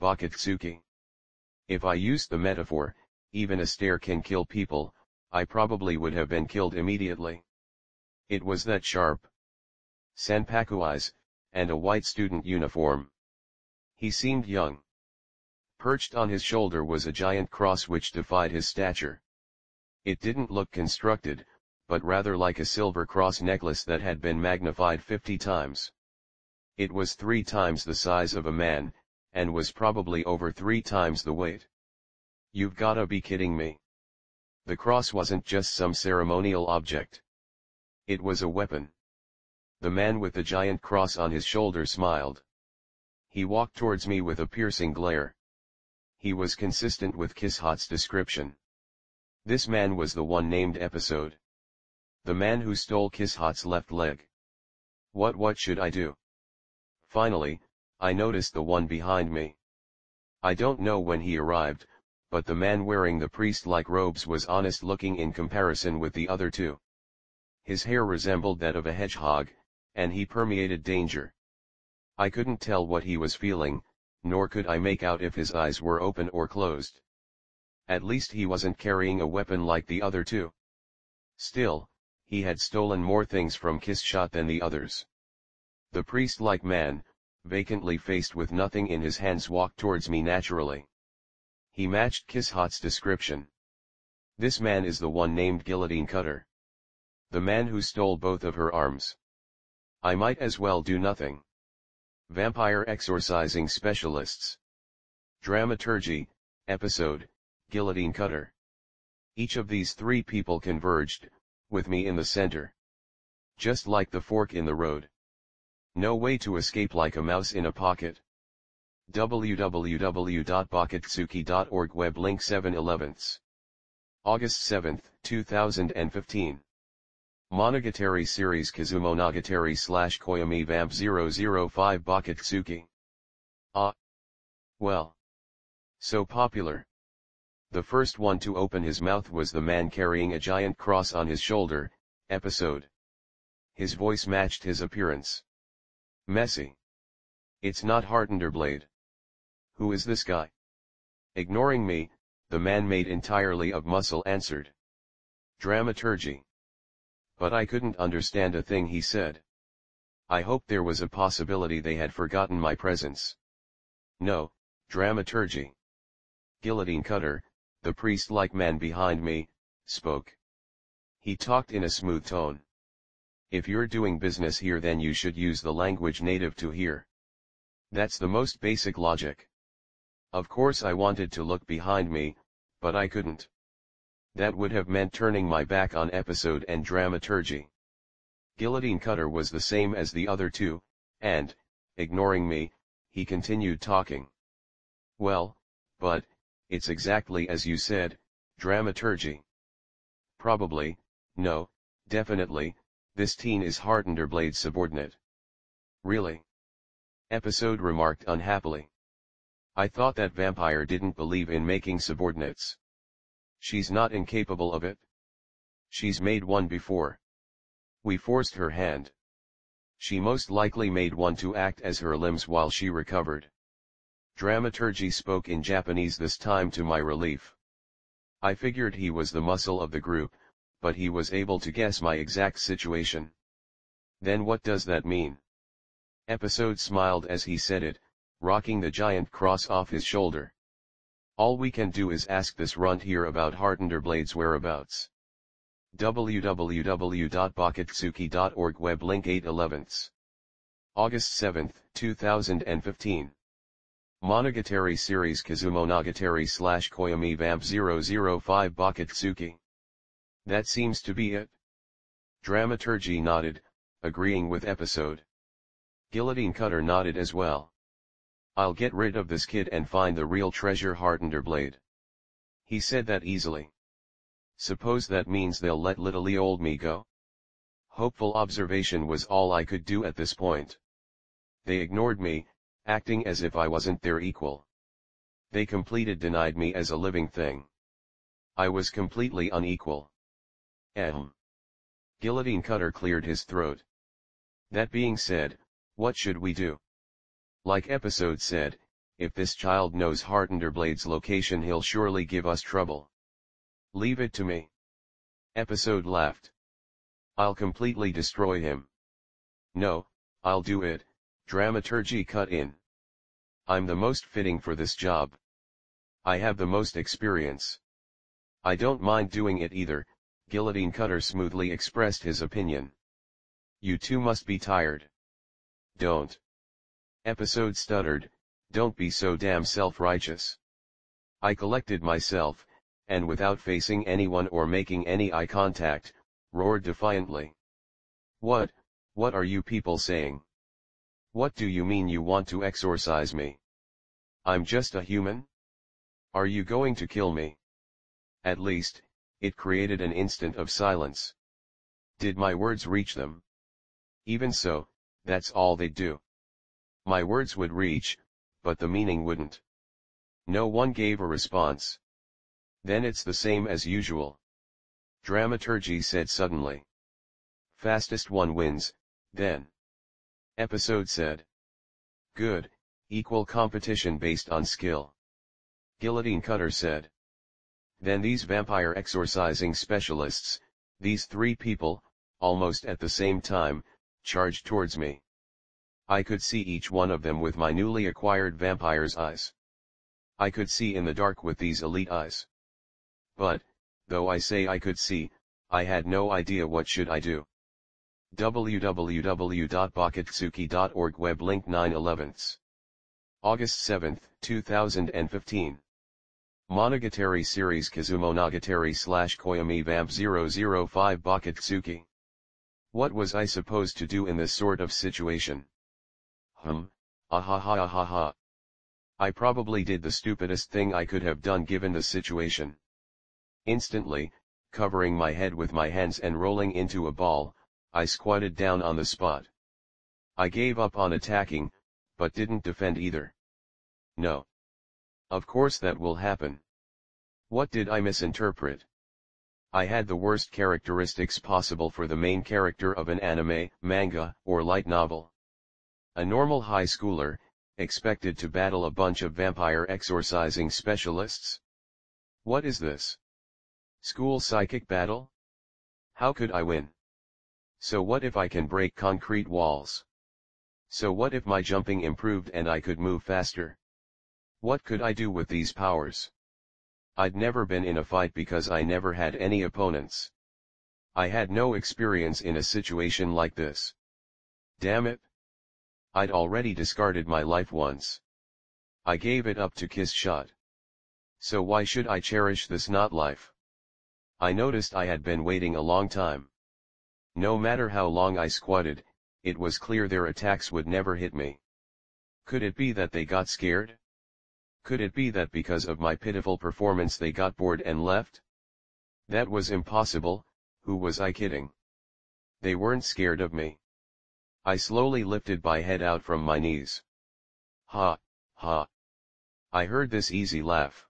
Bakatsuki. If I used the metaphor, even a stare can kill people, I probably would have been killed immediately. It was that sharp. Sanpaku eyes, and a white student uniform. He seemed young. Perched on his shoulder was a giant cross which defied his stature. It didn't look constructed, but rather like a silver cross necklace that had been magnified 50 times. It was 3 times the size of a man, and was probably over 3 times the weight. You've gotta be kidding me. The cross wasn't just some ceremonial object. It was a weapon. The man with the giant cross on his shoulder smiled. He walked towards me with a piercing glare. He was consistent with Kishot's description. This man was the one named Episode. The man who stole Kishot's left leg. What should I do? Finally, I noticed the one behind me. I don't know when he arrived, but the man wearing the priest-like robes was honest-looking in comparison with the other two. His hair resembled that of a hedgehog, and he permeated danger. I couldn't tell what he was feeling, nor could I make out if his eyes were open or closed. At least he wasn't carrying a weapon like the other two. Still, he had stolen more things from Kishot than the others. The priest-like man, vacantly faced with nothing in his hands, walked towards me naturally. He matched Kishot's description. This man is the one named Guillotine Cutter. The man who stole both of her arms. I might as well do nothing. Vampire exorcising specialists. Dramaturgy, episode, Guillotine Cutter. Each of these 3 people converged, with me in the center. Just like the fork in the road. No way to escape like a mouse in a pocket. www.bakatsuki.org web link 7/11. August 7, 2015. Monogatari series Kizumonogatari / Koyomi Vamp 005 Bakatsuki. Ah. Well. So popular. The first one to open his mouth was the man carrying a giant cross on his shoulder, Episode. His voice matched his appearance. Messy. It's not Heartenderblade. Who is this guy? Ignoring me, the man made entirely of muscle answered. Dramaturgy. But I couldn't understand a thing he said. I hoped there was a possibility they had forgotten my presence. No, dramaturgy. Guillotine Cutter, the priest-like man behind me, spoke. He talked in a smooth tone. If you're doing business here, then you should use the language native to here. That's the most basic logic. Of course I wanted to look behind me, but I couldn't. That would have meant turning my back on Episode and dramaturgy. Guillotine Cutter was the same as the other two, and, ignoring me, he continued talking. Well, but, it's exactly as you said, dramaturgy. Probably, no, definitely, this teen is Heartenderblade's subordinate. Really? Episode remarked unhappily. I thought that vampire didn't believe in making subordinates. She's not incapable of it. She's made one before. We forced her hand. She most likely made one to act as her limbs while she recovered. Dramaturgy spoke in Japanese this time to my relief. I figured he was the muscle of the group, but he was able to guess my exact situation. Then what does that mean? Episode smiled as he said it, rocking the giant cross off his shoulder. All we can do is ask this runt here about Heartenderblade's whereabouts. www.bakatsuki.org web link 8/11. August 7, 2015. Monogatari series Kizumonogatari / Koyomi Vamp 005 Bakatsuki. That seems to be it. Dramaturgy nodded, agreeing with Episode. Guillotine Cutter nodded as well. I'll get rid of this kid and find the real treasure Heartenderblade. He said that easily. Suppose that means they'll let little old me go? Hopeful observation was all I could do at this point. They ignored me, acting as if I wasn't their equal. They completely denied me as a living thing. I was completely unequal. Guillotine Cutter cleared his throat. That being said, what should we do? Like Episode said, if this child knows Heartenderblade's location he'll surely give us trouble. Leave it to me. Episode laughed. I'll completely destroy him. No, I'll do it, dramaturgy cut in. I'm the most fitting for this job. I have the most experience. I don't mind doing it either, Guillotine Cutter smoothly expressed his opinion. You two must be tired. Don't. Episode stuttered, don't be so damn self-righteous. I collected myself, and without facing anyone or making any eye contact, roared defiantly. What are you people saying? What do you mean you want to exorcise me? I'm just a human? Are you going to kill me? At least, it created an instant of silence. Did my words reach them? Even so, that's all they'd do. My words would reach, but the meaning wouldn't. No one gave a response. Then it's the same as usual. Dramaturgy said suddenly. Fastest one wins, then. Episode said. Good, equal competition based on skill. Guillotine Cutter said. Then these vampire exorcising specialists, these three people, almost at the same time, charged towards me. I could see each one of them with my newly acquired vampire's eyes. I could see in the dark with these elite eyes. But, though I say I could see, I had no idea what should I do. www.bakatsuki.org web link 9/11. August 7, 2015. Monogatari series Kizumonogatari/Koyami Vamp 005 Bakatsuki. What was I supposed to do in this sort of situation? Ahaha. I probably did the stupidest thing I could have done given the situation. Instantly, covering my head with my hands and rolling into a ball, I squatted down on the spot. I gave up on attacking, but didn't defend either. No. Of course that will happen. What did I misinterpret? I had the worst characteristics possible for the main character of an anime, manga, or light novel. A normal high schooler, expected to battle a bunch of vampire exorcising specialists? What is this? School psychic battle? How could I win? So what if I can break concrete walls? So what if my jumping improved and I could move faster? What could I do with these powers? I'd never been in a fight because I never had any opponents. I had no experience in a situation like this. Damn it. I'd already discarded my life once. I gave it up to Kiss Shot. So why should I cherish this not life? I noticed I had been waiting a long time. No matter how long I squatted, it was clear their attacks would never hit me. Could it be that they got scared? Could it be that because of my pitiful performance they got bored and left? That was impossible, who was I kidding? They weren't scared of me. I slowly lifted my head out from my knees. Ha, ha. I heard this easy laugh.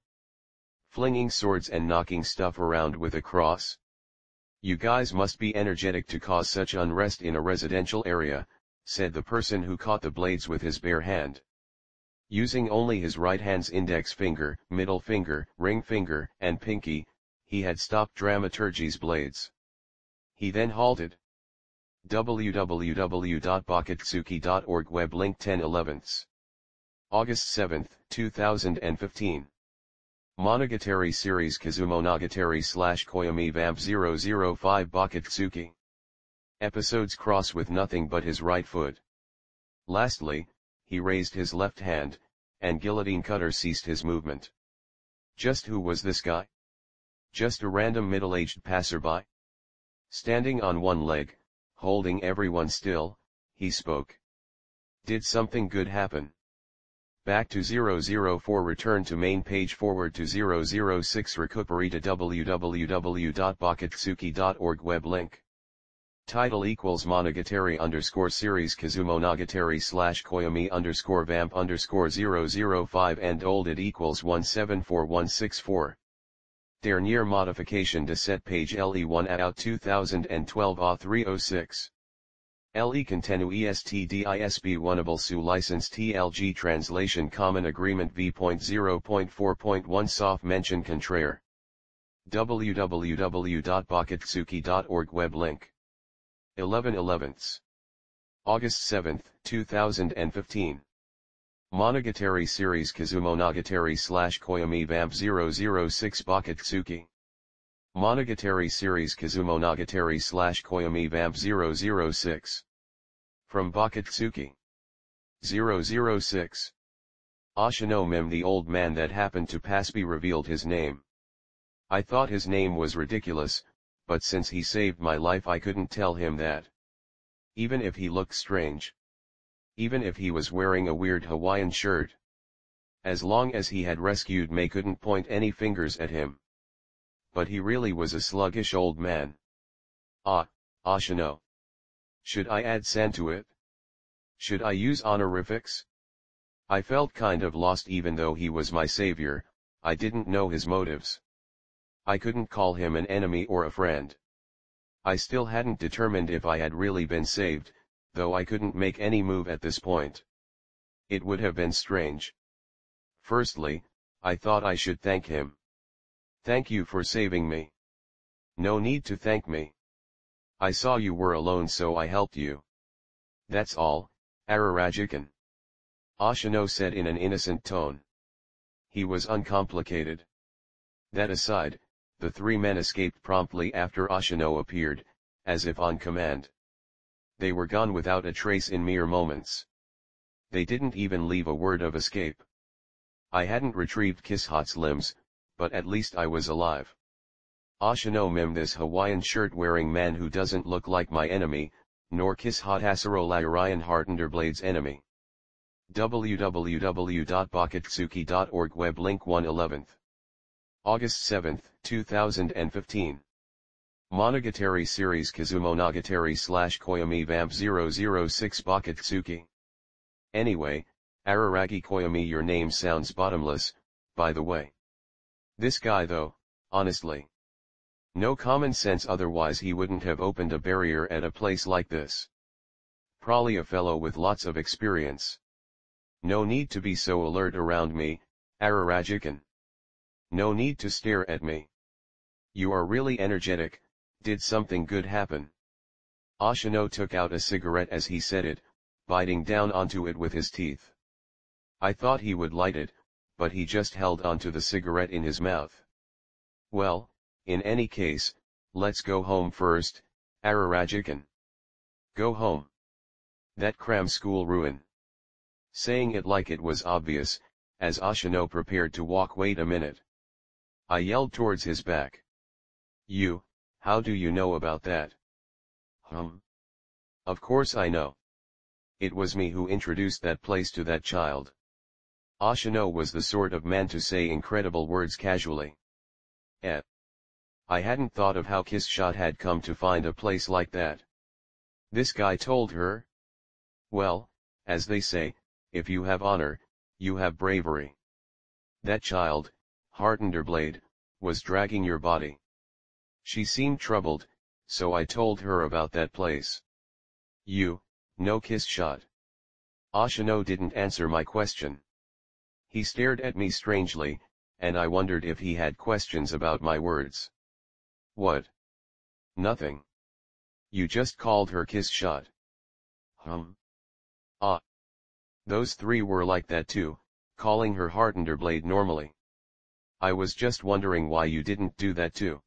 Flinging swords and knocking stuff around with a cross? You guys must be energetic to cause such unrest in a residential area, said the person who caught the blades with his bare hand. Using only his right hand's index finger, middle finger, ring finger, and pinky, he had stopped dramaturgy's blades. He then halted. www.bakatsuki.org web link 10/11. August 7, 2015. Monogatari series Kizumonogatari/Koyami Vamp 005 Bakatsuki. Episodes cross with nothing but his right foot. Lastly, he raised his left hand, and Guillotine Cutter ceased his movement. Just who was this guy? Just a random middle-aged passerby? Standing on one leg, holding everyone still, he spoke. Did something good happen? Back to 004 return to main page forward to 006 recuperate to www.bakatsuki.org web link. Title equals Monogatari _ series Kizumonogatari/Koyami _ vamp _ 005 and olded equals 174164. Dernier modification de cette page LE1 out 2012 A306. Le contenu estdisb oneable su license tlg translation common agreement v.0.4.1 soft mention contraire. www.bakatsuki.org web link. 11/11. August 7, 2015. Monogatari series Kizumonogatari / Koyomi Vamp 006 Bakatsuki. Monogatari series Kizumonogatari / Koyomi Vamp 006. From Bakatsuki. 006. Oshino Mem, the old man that happened to pass by, revealed his name. I thought his name was ridiculous, but since he saved my life I couldn't tell him that. Even if he looked strange. Even if he was wearing a weird Hawaiian shirt. As long as he had rescued me, couldn't point any fingers at him. But he really was a sluggish old man. Ah, Oshino. Should I add san to it? Should I use honorifics? I felt kind of lost. Even though he was my savior, I didn't know his motives. I couldn't call him an enemy or a friend. I still hadn't determined if I had really been saved, though I couldn't make any move at this point. It would have been strange. Firstly, I thought I should thank him. Thank you for saving me. No need to thank me. I saw you were alone, so I helped you. That's all, Ararajikan. Oshino said in an innocent tone. He was uncomplicated. That aside, the three men escaped promptly after Oshino appeared, as if on command. They were gone without a trace in mere moments. They didn't even leave a word of escape. I hadn't retrieved Kishat's limbs, but at least I was alive. Oshino Mim, this Hawaiian shirt-wearing man who doesn't look like my enemy, nor Kishat Asaro Lyrian Heartenderblade's enemy. www.bakatsuki.org web link 1/11. August 7, 2015. Monogatari series Kizumonogatari / Koyomi Vamp 006 Bakatsuki. Anyway, Araragi Koyomi, your name sounds bottomless, by the way. This guy though, honestly. No common sense, otherwise he wouldn't have opened a barrier at a place like this. Probably a fellow with lots of experience. No need to be so alert around me, Ararajikan. No need to stare at me. You are really energetic. Did something good happen? Oshino took out a cigarette as he said it, biting down onto it with his teeth. I thought he would light it, but he just held onto the cigarette in his mouth. Well, in any case, let's go home first, Ararajikan. Go home. That cram school ruin. Saying it like it was obvious, as Oshino prepared to walk. Wait a minute. I yelled towards his back. You, how do you know about that? Of course I know. It was me who introduced that place to that child. Oshino was the sort of man to say incredible words casually. I hadn't thought of how Kishat had come to find a place like that. This guy told her? Well, as they say, if you have honor, you have bravery. That child, Heartenderblade, was dragging your body. She seemed troubled, so I told her about that place. You, no Kishat. Oshino didn't answer my question. He stared at me strangely, and I wondered if he had questions about my words. What? Nothing. You just called her Kishat. Ah. Those three were like that too, calling her Heartenderblade normally. I was just wondering why you didn't do that too.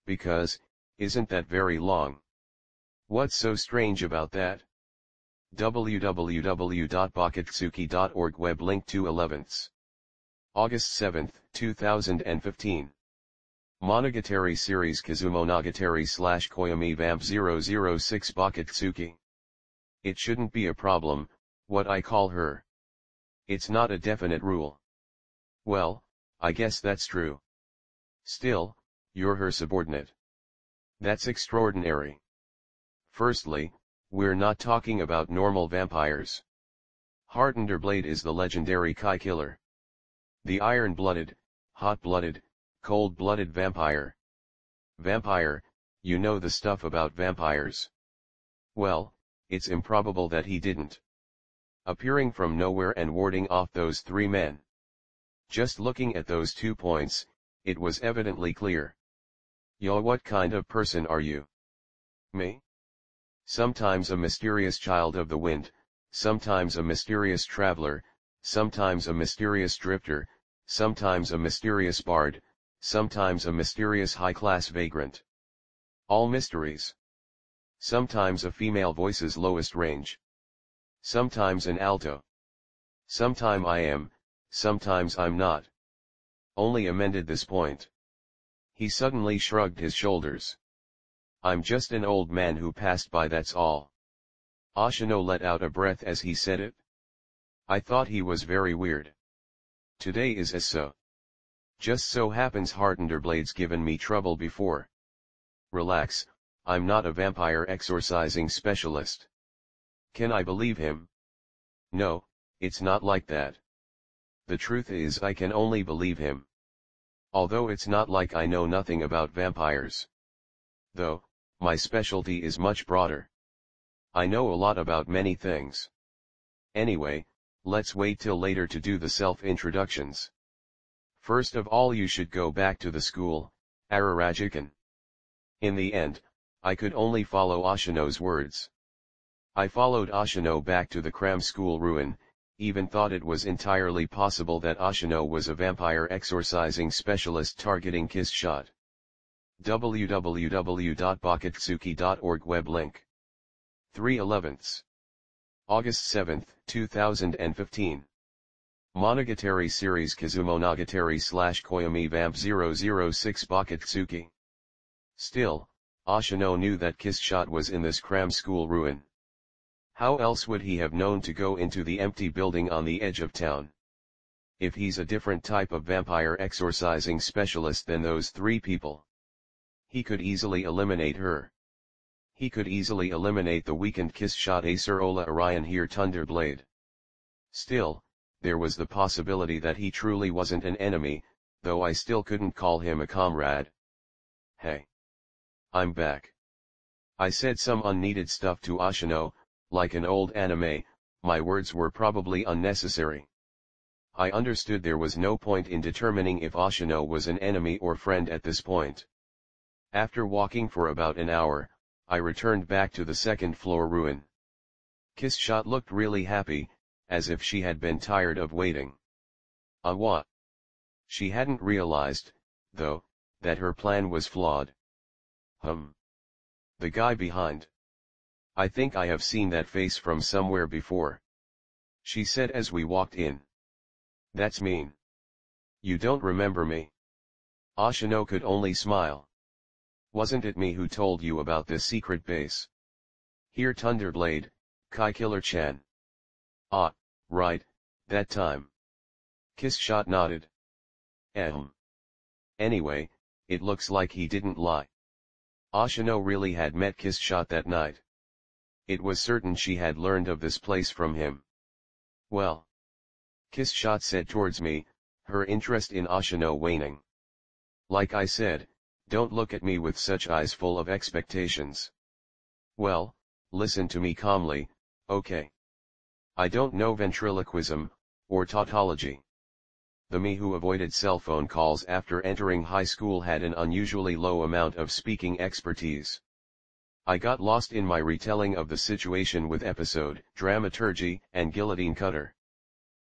Because, isn't that very long? What's so strange about that? www.bakatsuki.org web link 2/11. August 7, 2015. Monogatari series Kizumonogatari / Koyomi Vamp 006 Bakatsuki. It shouldn't be a problem, what I call her. It's not a definite rule. Well, I guess that's true. Still, you're her subordinate. That's extraordinary. Firstly, we're not talking about normal vampires. Heartenderblade is the legendary Kai killer. The iron-blooded, hot-blooded, cold-blooded vampire. Vampire, you know the stuff about vampires. Well, it's improbable that he didn't. Appearing from nowhere and warding off those three men. Just looking at those 2 points, it was evidently clear. Yo, what kind of person are you? Me? Sometimes a mysterious child of the wind, sometimes a mysterious traveler, sometimes a mysterious drifter, sometimes a mysterious bard, sometimes a mysterious high-class vagrant. All mysteries. Sometimes a female voice's lowest range. Sometimes an alto. Sometime I am, sometimes I'm not. Only amended this point. He suddenly shrugged his shoulders. I'm just an old man who passed by, that's all. Oshino let out a breath as he said it. I thought he was very weird. Today is as so. Just so happens Hardenderblade's given me trouble before. Relax, I'm not a vampire exorcising specialist. Can I believe him? No, it's not like that. The truth is I can only believe him. Although it's not like I know nothing about vampires. Though, my specialty is much broader. I know a lot about many things. Anyway, let's wait till later to do the self-introductions. First of all, you should go back to the school, Ararajikan. In the end, I could only follow Oshino's words. I followed Oshino back to the cram school ruin, even thought it was entirely possible that Oshino was a vampire exorcising specialist targeting Kiss Shot. www.bakatsuki.org web link. 3/11. August 7, 2015. Monogatari series Kizumonogatari/Koyomi Vamp 006 Bakatsuki. Still, Oshino knew that Kiss Shot was in this cram school ruin. How else would he have known to go into the empty building on the edge of town? If he's a different type of vampire exorcising specialist than those three people, he could easily eliminate her. He could easily eliminate the weakened Kiss Shot Acer Ola Orion here Thunderblade. Still, there was the possibility that he truly wasn't an enemy, though I still couldn't call him a comrade. Hey. I'm back. I said some unneeded stuff to Oshino, like an old anime, my words were probably unnecessary. I understood there was no point in determining if Oshino was an enemy or friend at this point. After walking for about an hour, I returned back to the second floor ruin. Kiss Shot looked really happy, as if she had been tired of waiting. What? She hadn't realized, though, that her plan was flawed. The guy behind. I think I have seen that face from somewhere before. She said as we walked in. That's mean. You don't remember me? Oshino could only smile. Wasn't it me who told you about this secret base? Here Thunderblade, Kai Killer-chan. Ah, right, that time. Kiss Shot nodded. Anyway, it looks like he didn't lie. Oshino really had met Kiss Shot that night. It was certain she had learned of this place from him. Well. Kiss Shot said towards me, her interest in Oshino waning. Like I said, don't look at me with such eyes full of expectations. Well, listen to me calmly, okay? I don't know ventriloquism, or tautology. The me who avoided cell phone calls after entering high school had an unusually low amount of speaking expertise. I got lost in my retelling of the situation with episode, dramaturgy, and guillotine cutter.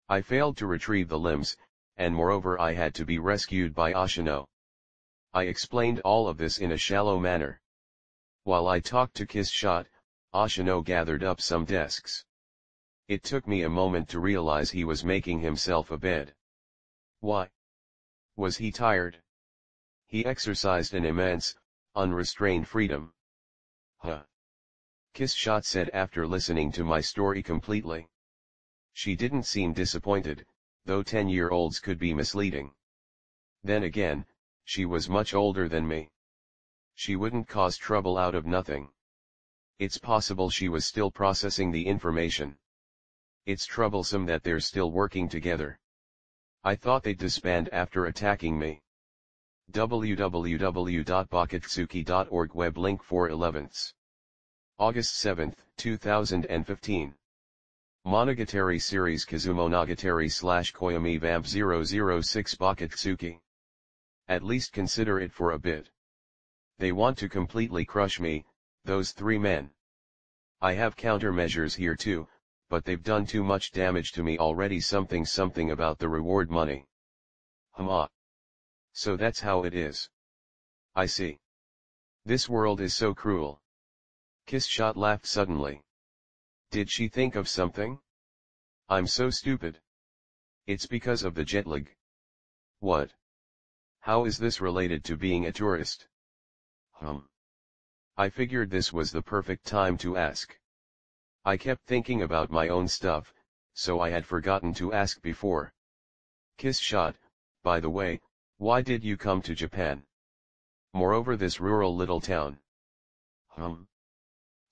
I failed to retrieve the limbs, and moreover I had to be rescued by Oshino. I explained all of this in a shallow manner. While I talked to Kiss Shot, Oshino gathered up some desks. It took me a moment to realize he was making himself a bed. Why? Was he tired? He exercised an immense, unrestrained freedom. Kiss Shot said after listening to my story completely. She didn't seem disappointed, though 10-year-olds could be misleading. Then again, she was much older than me. She wouldn't cause trouble out of nothing. It's possible she was still processing the information. It's troublesome that they're still working together. I thought they'd disband after attacking me. www.bakatsuki.org web link 4/11. August 7, 2015. Monogatari series Kizumonogatari / Koyomi Vamp 006 Bakatsuki. At least consider it for a bit. They want to completely crush me, those three men. I have countermeasures here too, but they've done too much damage to me already. Something about the reward money. So that's how it is. I see. This world is so cruel. Kissshot laughed suddenly. Did she think of something? I'm so stupid. It's because of the jet lag. What? How is this related to being a tourist? I figured this was the perfect time to ask. I kept thinking about my own stuff, so I had forgotten to ask before. Kissshot, by the way, why did you come to Japan? Moreover, this rural little town.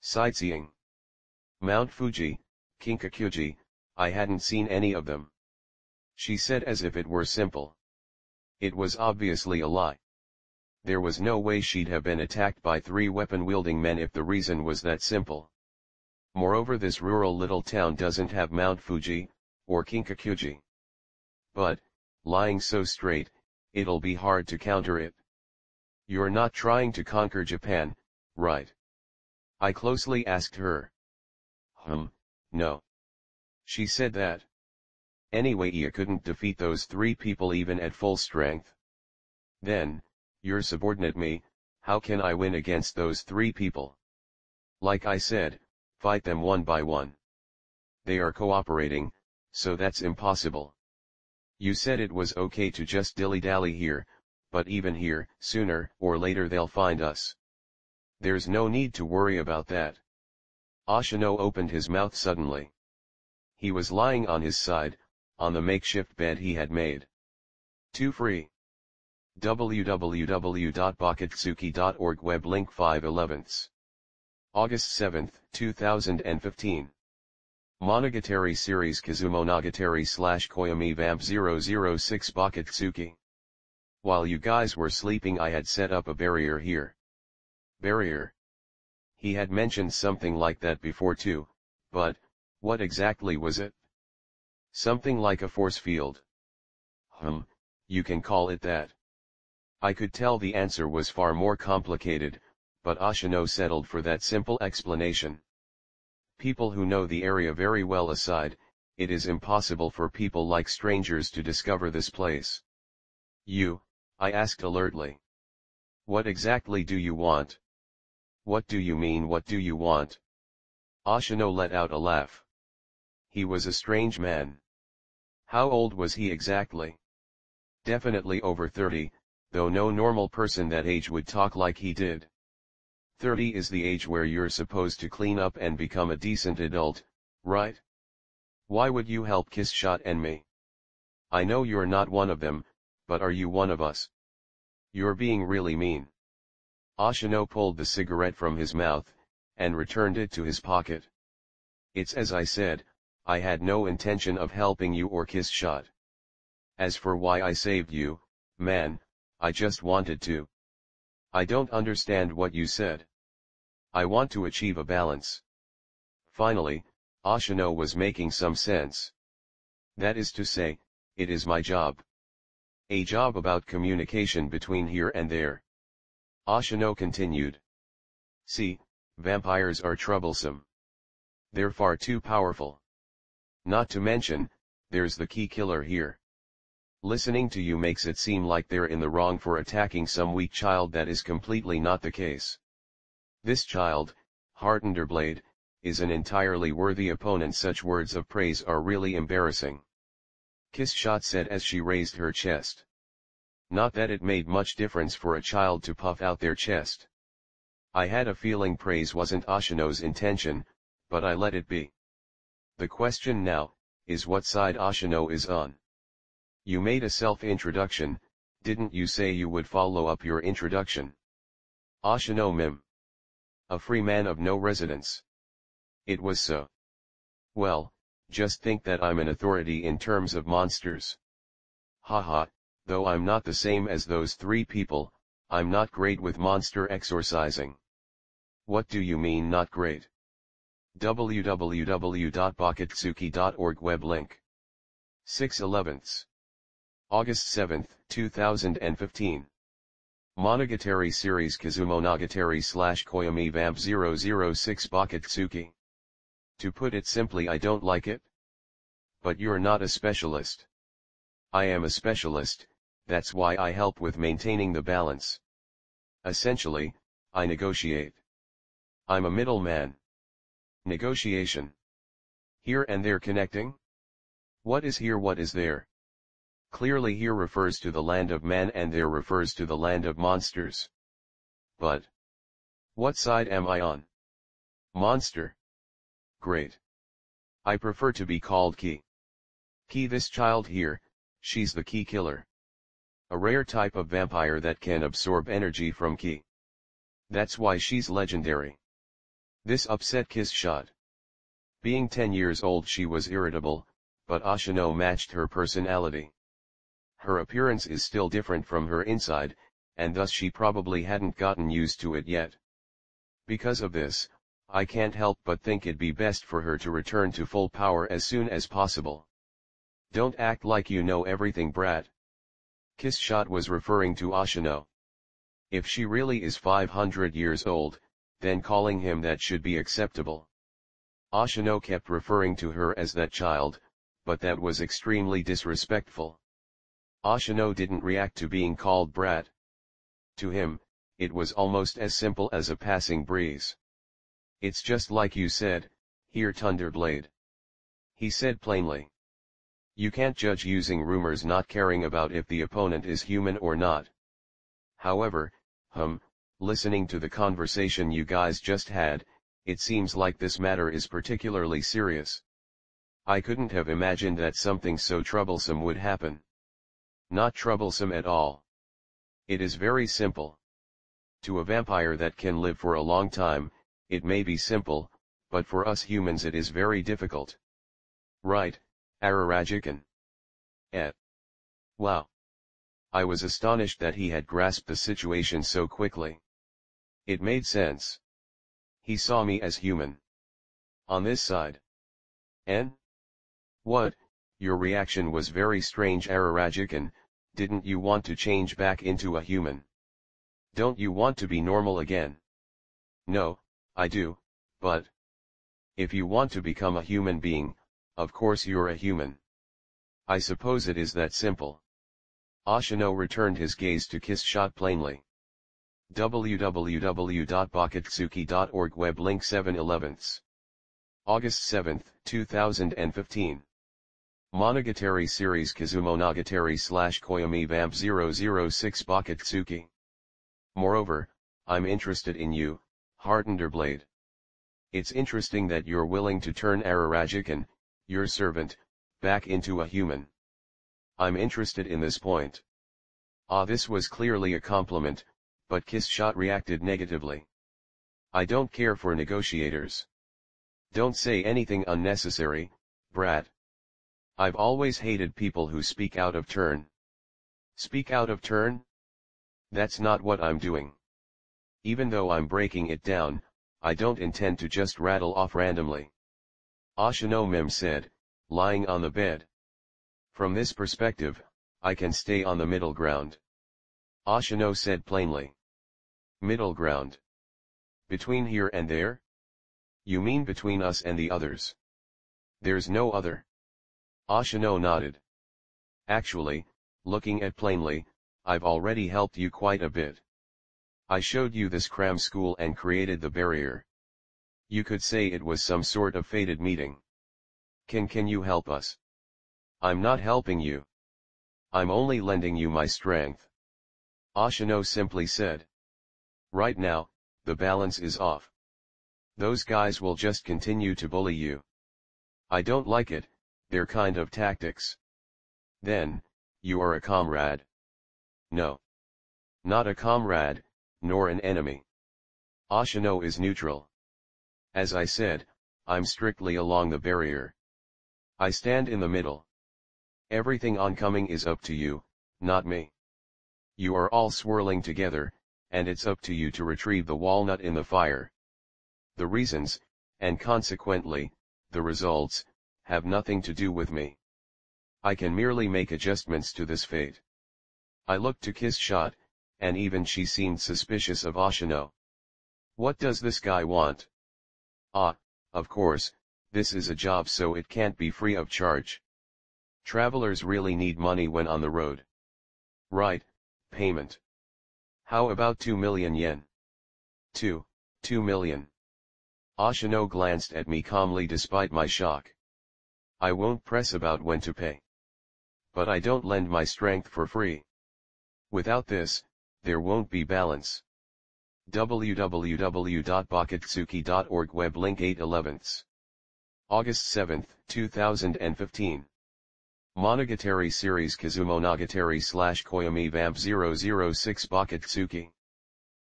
Sightseeing. Mount Fuji, Kinkakuji, I hadn't seen any of them. She said as if it were simple. It was obviously a lie. There was no way she'd have been attacked by three weapon-wielding men if the reason was that simple. Moreover, this rural little town doesn't have Mount Fuji, or Kinkakuji. But, lying so straight, it'll be hard to counter it. You're not trying to conquer Japan, right? I closely asked her. No. She said that. Anyway, you couldn't defeat those three people even at full strength. Then, you're subordinate me, how can I win against those three people? Like I said, fight them one by one. They are cooperating, so that's impossible. You said it was okay to just dilly-dally here, but even here, sooner or later they'll find us. There's no need to worry about that. Oshino opened his mouth suddenly. He was lying on his side, on the makeshift bed he had made. To free. www.bakatsuki.org web link 5/11. August 7, 2015. Monogatari series Kizumonogatari / Koyomi Vamp 006 Bakatsuki. While you guys were sleeping, I had set up a barrier here. Barrier? He had mentioned something like that before too, but, what exactly was it? Something like a force field. You can call it that. I could tell the answer was far more complicated, but Oshino settled for that simple explanation. People who know the area very well aside, it is impossible for people like strangers to discover this place. I asked alertly. What exactly do you want? What do you mean, what do you want? Oshino let out a laugh. He was a strange man. How old was he exactly? Definitely over 30, though no normal person that age would talk like he did. 30 is the age where you're supposed to clean up and become a decent adult, right? Why would you help Kissshot and me? I know you're not one of them, but are you one of us? You're being really mean. Oshino pulled the cigarette from his mouth, and returned it to his pocket. It's as I said, I had no intention of helping you or Kissshot. As for why I saved you, man, I just wanted to. I don't understand what you said. I want to achieve a balance. Finally, Oshino was making some sense. That is to say, it is my job. A job about communication between here and there. Oshino continued. See, vampires are troublesome. They're far too powerful. Not to mention, there's the key killer here. Listening to you makes it seem like they're in the wrong for attacking some weak child. That is completely not the case. This child, Heartenderblade, is an entirely worthy opponent. Such words of praise are really embarrassing. Kissshot said as she raised her chest. Not that it made much difference for a child to puff out their chest. I had a feeling praise wasn't Oshino's intention, but I let it be. The question now, is what side Oshino is on. You made a self-introduction, didn't you say you would follow up your introduction? Oshino mim. A free man of no residence. It was so. Well, just think that I'm an authority in terms of monsters. Haha, though I'm not the same as those three people, I'm not great with monster exorcising. What do you mean not great? www.bakatsuki.org web link. 6/11. August 7, 2015. Monogatari series Kizumonogatari / Koyomi Vamp 006 Bakatsuki. To put it simply, I don't like it. But you're not a specialist. I am a specialist, that's why I help with maintaining the balance. Essentially, I negotiate. I'm a middleman. Negotiation. Here and there connecting? What is here, what is there? Clearly here refers to the land of man and there refers to the land of monsters. But what side am I on? Monster. Great. I prefer to be called Ki. Ki, this child here, she's the Ki killer. A rare type of vampire that can absorb energy from Ki. That's why she's legendary. This upset Kiss Shot. Being 10 years old she was irritable, but Oshino matched her personality. Her appearance is still different from her inside, and thus she probably hadn't gotten used to it yet. Because of this, I can't help but think it'd be best for her to return to full power as soon as possible. Don't act like you know everything, brat. Kiss Shot was referring to Oshino. If she really is 500 years old, then calling him that should be acceptable. Oshino kept referring to her as that child, but that was extremely disrespectful. Oshino didn't react to being called brat. To him, it was almost as simple as a passing breeze. It's just like you said, here Thunderblade. He said plainly. You can't judge using rumors, not caring about if the opponent is human or not. However, listening to the conversation you guys just had, it seems like this matter is particularly serious. I couldn't have imagined that something so troublesome would happen. Not troublesome at all. It is very simple. To a vampire that can live for a long time, it may be simple, but for us humans it is very difficult. Right, Ararajikan? Wow. I was astonished that he had grasped the situation so quickly. It made sense. He saw me as human. On this side. And? What? Your reaction was very strange, Ararajikan. Didn't you want to change back into a human? Don't you want to be normal again? No, I do, but if you want to become a human being, of course you're a human. I suppose it is that simple. Oshino returned his gaze to Kiss Shot plainly. www.bakatsuki.org web link 7/11. August 7, 2015. Monogatari series Kizumonogatari / Koyomi Vamp 006 Bakatsuki. Moreover, I'm interested in you, Thunderblade. It's interesting that you're willing to turn Ararajikan, your servant, back into a human. I'm interested in this point. This was clearly a compliment, but Kiss Shot reacted negatively. I don't care for negotiators. Don't say anything unnecessary, brat. I've always hated people who speak out of turn. Speak out of turn? That's not what I'm doing. Even though I'm breaking it down, I don't intend to just rattle off randomly. Oshino Mim said, lying on the bed. From this perspective, I can stay on the middle ground. Oshino said plainly. Middle ground? Between here and there? You mean between us and the others? There's no other. Oshino nodded. Actually, looking at plainly, I've already helped you quite a bit. I showed you this cram school and created the barrier. You could say it was some sort of fated meeting. Can you help us? I'm not helping you. I'm only lending you my strength. Oshino simply said. Right now, the balance is off. Those guys will just continue to bully you. I don't like it, their kind of tactics. Then, you are a comrade. No. Not a comrade, nor an enemy. Oshino is neutral. As I said, I'm strictly along the barrier. I stand in the middle. Everything oncoming is up to you, not me. You are all swirling together, and it's up to you to retrieve the walnut in the fire. The reasons, and consequently, the results, have nothing to do with me. I can merely make adjustments to this fate. I looked to Kiss Shot, and even she seemed suspicious of Oshino. What does this guy want? Ah, of course, this is a job so it can't be free of charge. Travelers really need money when on the road. Right, payment. How about 2 million yen? 2 million. Oshino glanced at me calmly despite my shock. I won't press about when to pay. But I don't lend my strength for free. Without this, there won't be balance. www.bakatsuki.org web link 8/11. August 7, 2015. Monogatari series Kizumonogatari / Koyomi Vamp 006 Bakatsuki.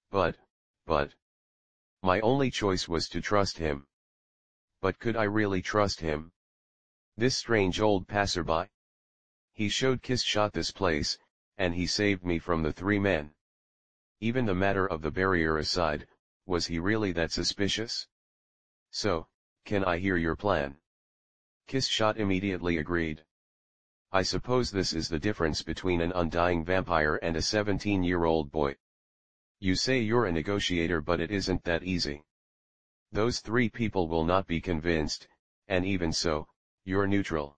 But. My only choice was to trust him. But could I really trust him? This strange old passerby? He showed Kiss Shot this place, and he saved me from the 3 men. Even the matter of the barrier aside, was he really that suspicious? So, can I hear your plan? Kiss Shot immediately agreed. I suppose this is the difference between an undying vampire and a 17-year-old boy. You say you're a negotiator, but it isn't that easy. Those 3 people will not be convinced, and even so, you're neutral.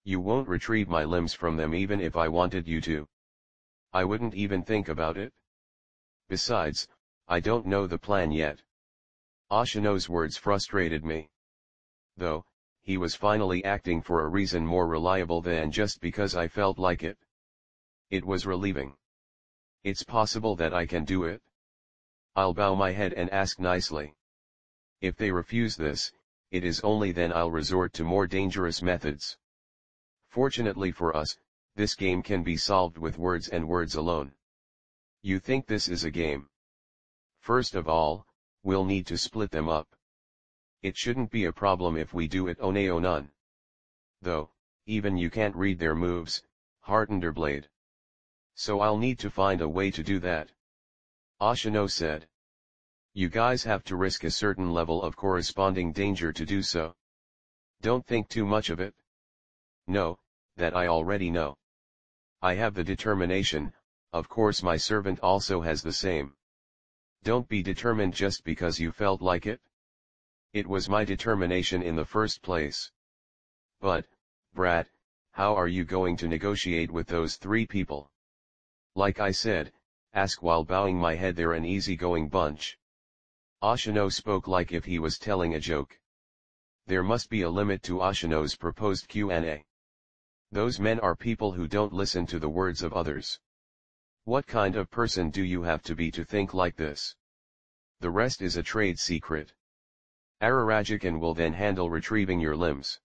You won't retrieve my limbs from them even if I wanted you to. I wouldn't even think about it. Besides, I don't know the plan yet. Oshino's words frustrated me. Though, he was finally acting for a reason more reliable than just because I felt like it. It was relieving. It's possible that I can do it. I'll bow my head and ask nicely. If they refuse this, it is only then I'll resort to more dangerous methods. Fortunately for us, this game can be solved with words and words alone. You think this is a game? First of all, we'll need to split them up. It shouldn't be a problem if we do it one none. Though, even you can't read their moves, Hartenderblade. So I'll need to find a way to do that. Oshino said. You guys have to risk a certain level of corresponding danger to do so. Don't think too much of it. No, that I already know. I have the determination, of course my servant also has the same. Don't be determined just because you felt like it. It was my determination in the first place. But, brat, how are you going to negotiate with those 3 people? Like I said, ask while bowing my head, they're an easygoing bunch. Oshino spoke like if he was telling a joke. There must be a limit to Oshino's proposed Q&A. Those men are people who don't listen to the words of others. What kind of person do you have to be to think like this? The rest is a trade secret. Ararajikan will then handle retrieving your limbs.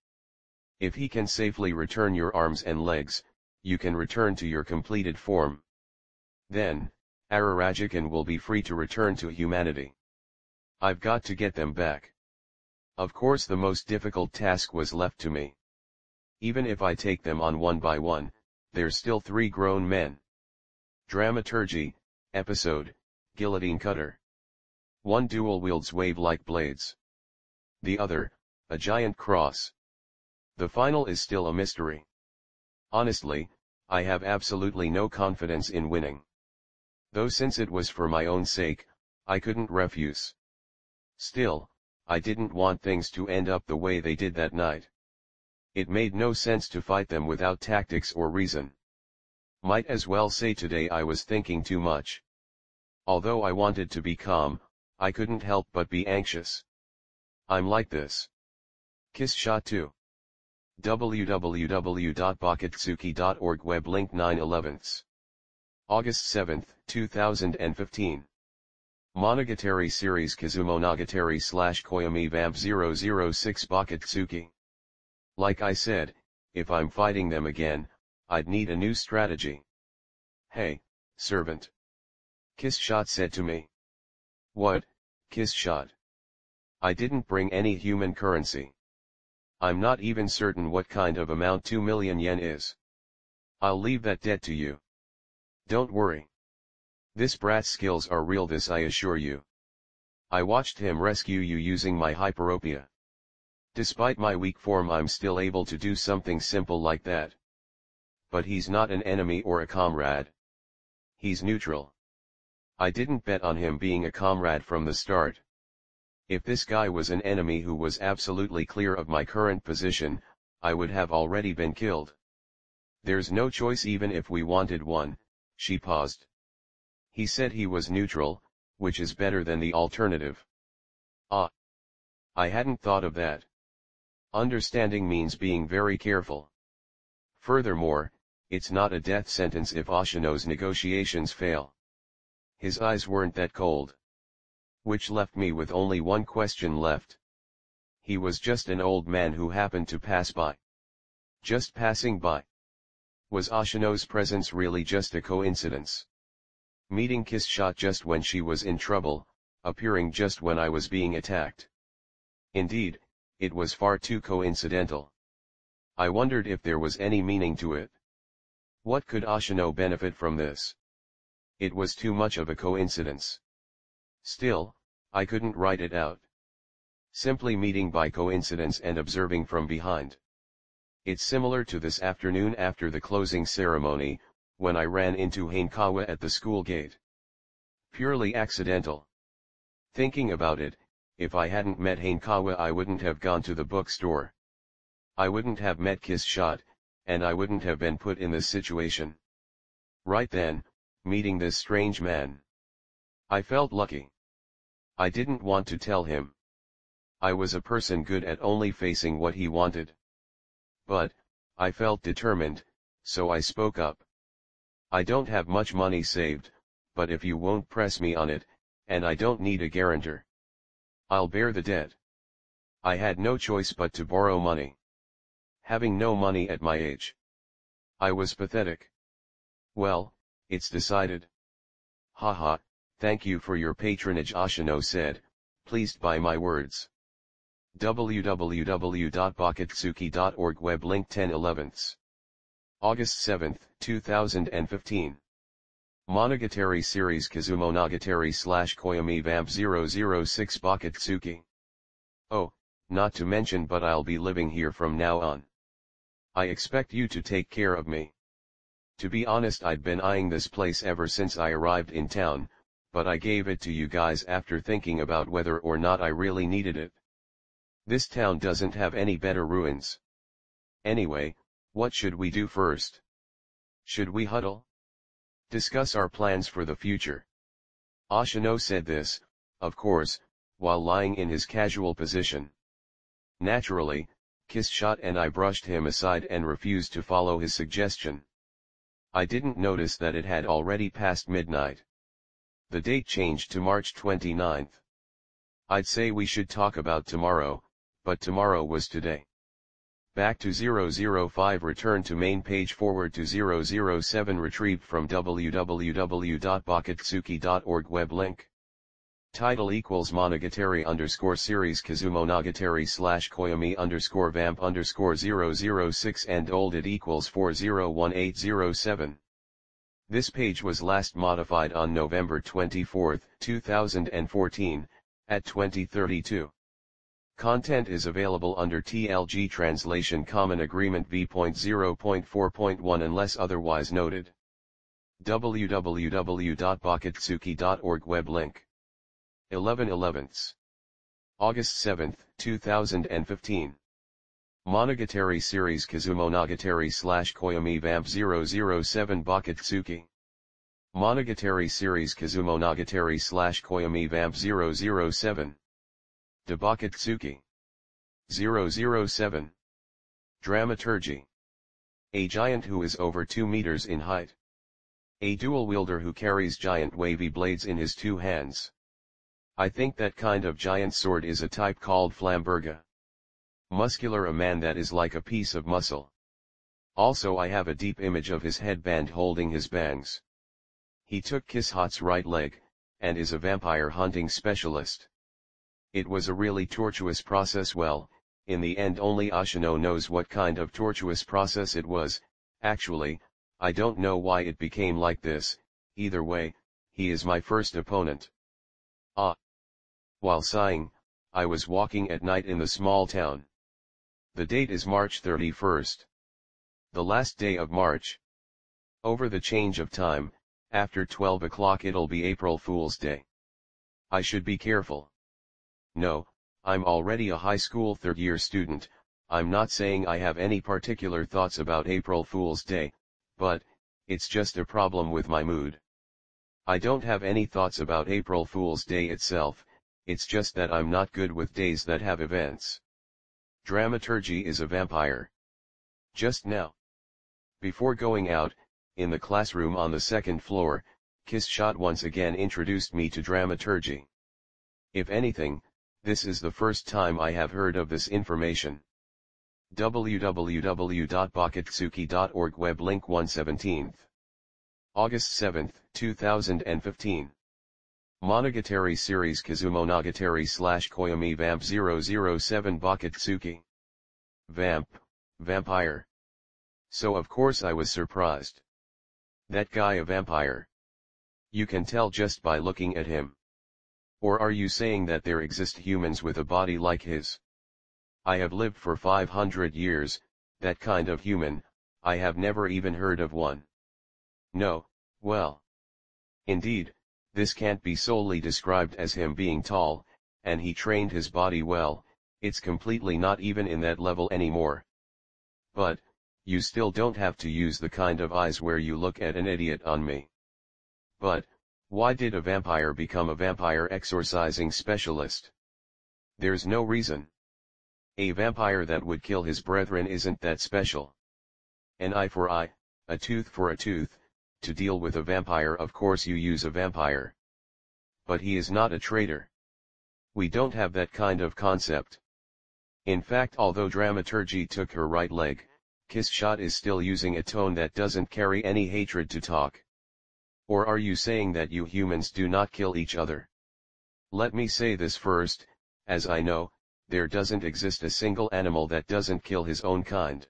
If he can safely return your arms and legs, you can return to your completed form. Then, Ararajikan will be free to return to humanity. I've got to get them back. Of course the most difficult task was left to me. Even if I take them on one by one, there's still 3 grown men. Dramaturgy, episode, Guillotine Cutter. One dual wields wave-like blades. The other, a giant cross. The final is still a mystery. Honestly, I have absolutely no confidence in winning. Though since it was for my own sake, I couldn't refuse. Still, I didn't want things to end up the way they did that night. It made no sense to fight them without tactics or reason. Might as well say today I was thinking too much. Although I wanted to be calm, I couldn't help but be anxious. I'm like this. Kiss Shot 2. www.bakatsuki.org web link 9/11. August 7, 2015. Monogatari series Kizumonogatari / Koyomi Vamp 006 Bakatsuki. Like I said, if I'm fighting them again, I'd need a new strategy. Hey, servant. Kiss Shot said to me. What, Kiss Shot? I didn't bring any human currency. I'm not even certain what kind of amount 2 million yen is. I'll leave that debt to you. Don't worry. This brat's skills are real, this I assure you. I watched him rescue you using my hyperopia. Despite my weak form, I'm still able to do something simple like that. But he's not an enemy or a comrade. He's neutral. I didn't bet on him being a comrade from the start. If this guy was an enemy who was absolutely clear of my current position, I would have already been killed. There's no choice even if we wanted one. She paused. He said he was neutral, which is better than the alternative. Ah. I hadn't thought of that. Understanding means being very careful. Furthermore, it's not a death sentence if Oshino's negotiations fail. His eyes weren't that cold. Which left me with only one question left. He was just an old man who happened to pass by. Just passing by. Was Oshino's presence really just a coincidence? Meeting Kiss Shot just when she was in trouble, appearing just when I was being attacked. Indeed, it was far too coincidental. I wondered if there was any meaning to it. What could Oshino benefit from this? It was too much of a coincidence. Still, I couldn't write it out. Simply meeting by coincidence and observing from behind. It's similar to this afternoon after the closing ceremony, when I ran into Hanakawa at the school gate. Purely accidental. Thinking about it, if I hadn't met Hanakawa, I wouldn't have gone to the bookstore. I wouldn't have met Kiss Shot, and I wouldn't have been put in this situation. Right then, meeting this strange man. I felt lucky. I didn't want to tell him. I was a person good at only facing what he wanted. But, I felt determined, so I spoke up. I don't have much money saved, but if you won't press me on it, and I don't need a guarantor, I'll bear the debt. I had no choice but to borrow money. Having no money at my age. I was pathetic. Well, it's decided. Haha, thank you for your patronage, Oshino said, pleased by my words. www.bakatsuki.org web link 10/11. August 7, 2015. Monogatari series Kizumonogatari/Koyomi Vamp 006 Bakatsuki. Oh, not to mention, but I'll be living here from now on. I expect you to take care of me. To be honest, I'd been eyeing this place ever since I arrived in town, but I gave it to you guys after thinking about whether or not I really needed it. This town doesn't have any better ruins. Anyway, what should we do first? Should we huddle? Discuss our plans for the future. Oshino said this, of course, while lying in his casual position. Naturally, Kiss Shot and I brushed him aside and refused to follow his suggestion. I didn't notice that it had already passed midnight. The date changed to March 29th. I'd say we should talk about tomorrow, but tomorrow was today. Back to 005, return to main page, forward to 007, retrieved from www.bakatsuki.org web link. Title equals Monogatari _ series Kizumonogatari / Koyomi _ vamp _ 006 and olded equals 401807. This page was last modified on November 24, 2014, at 2032. Content is available under TLG Translation Common Agreement v.0.4.1 unless otherwise noted. www.bakatsuki.org web link. 11/11. August 7, 2015. Monogatari series Kizumonogatari / Koyomi Vamp 007 Bakatsuki. Monogatari series Kizumonogatari / Koyomi Vamp 007. De Bakatsuki. 007. Dramaturgy. A giant who is over 2 meters in height. A dual wielder who carries giant wavy blades in his 2 hands. I think that kind of giant sword is a type called Flamberga. Muscular, a man that is like a piece of muscle. Also I have a deep image of his headband holding his bangs. He took Kiss Hot's right leg, and is a vampire hunting specialist. It was a really tortuous process. Well, in the end only Oshino knows what kind of tortuous process it was. Actually, I don't know why it became like this. Either way, he is my first opponent. Ah. While sighing, I was walking at night in the small town. The date is March 31st. The last day of March. Over the change of time, after 12 o'clock it'll be April Fool's Day. I should be careful. No, I'm already a high school third-year student. I'm not saying I have any particular thoughts about April Fool's Day, but it's just a problem with my mood. I don't have any thoughts about April Fool's Day itself, it's just that I'm not good with days that have events. Dramaturgy is a vampire. Just now, before going out, in the classroom on the second floor, Kizshot once again introduced me to dramaturgy. If anything, this is the first time I have heard of this information. www.bakatsuki.org web link 117th. August 7, 2015. Monogatari series Kizumonogatari / Koyomi Vamp 007 Bakatsuki. Vampire. So of course I was surprised. That guy a vampire. You can tell just by looking at him. Or are you saying that there exist humans with a body like his? I have lived for 500 years, that kind of human, I have never even heard of one. No, well. Indeed, this can't be solely described as him being tall, and he trained his body well, it's completely not even in that level anymore. But, you still don't have to use the kind of eyes where you look at an idiot on me. But, why did a vampire become a vampire exorcising specialist? There's no reason. A vampire that would kill his brethren isn't that special. An eye for eye, a tooth for a tooth, to deal with a vampire of course you use a vampire. But he is not a traitor. We don't have that kind of concept. In fact, although dramaturgy took her right leg, Kizshot is still using a tone that doesn't carry any hatred to talk. Or are you saying that you humans do not kill each other? Let me say this first, as I know, there doesn't exist a single animal that doesn't kill his own kind.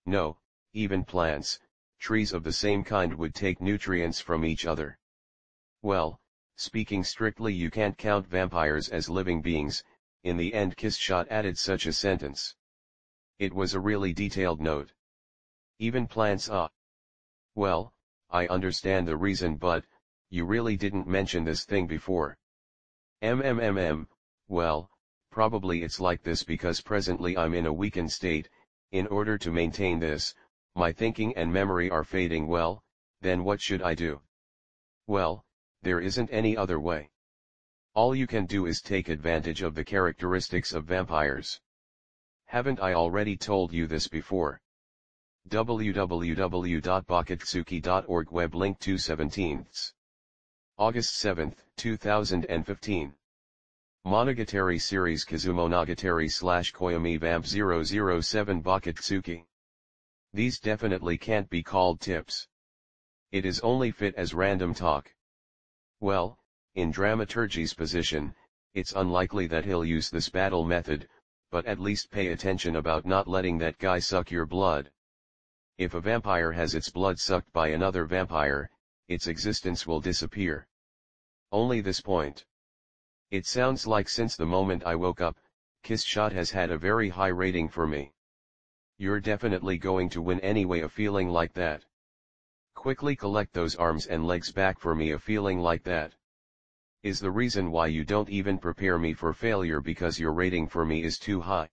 No, even plants, trees of the same kind would take nutrients from each other. Well, speaking strictly you can't count vampires as living beings. In the end Kizshot added such a sentence. It was a really detailed note. Even plants Well, I understand the reason, but you really didn't mention this thing before. Well, probably it's like this because presently I'm in a weakened state. In order to maintain this, my thinking and memory are fading. Well, then what should I do? Well, there isn't any other way. All you can do is take advantage of the characteristics of vampires. Haven't I already told you this before? www.bakatsuki.org web link 2/17. August 7, 2015. Monogatari series Kizumonogatari / Koyomi Vamp 007 Bakatsuki. These definitely can't be called tips. It is only fit as random talk. Well, in dramaturgy's position, it's unlikely that he'll use this battle method, but at least pay attention about not letting that guy suck your blood. If a vampire has its blood sucked by another vampire, its existence will disappear. Only this point. It sounds like since the moment I woke up, Kizshot has had a very high rating for me. You're definitely going to win anyway. A feeling like that. Quickly collect those arms and legs back for me. A feeling like that is the reason why you don't even prepare me for failure, because your rating for me is too high.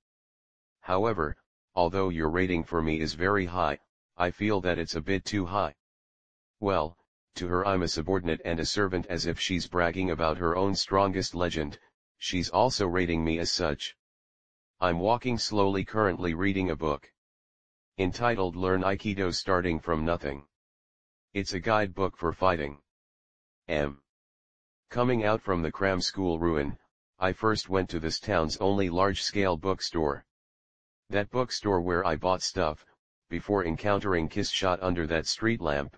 However, although your rating for me is very high, I feel that it's a bit too high. Well, to her I'm a subordinate and a servant, as if she's bragging about her own strongest legend, she's also rating me as such. I'm walking slowly, currently reading a book entitled Learn Aikido Starting from Nothing. It's a guidebook for fighting. Coming out from the cram school ruin, I first went to this town's only large-scale bookstore. That bookstore where I bought stuff, before encountering Kizshot under that street lamp.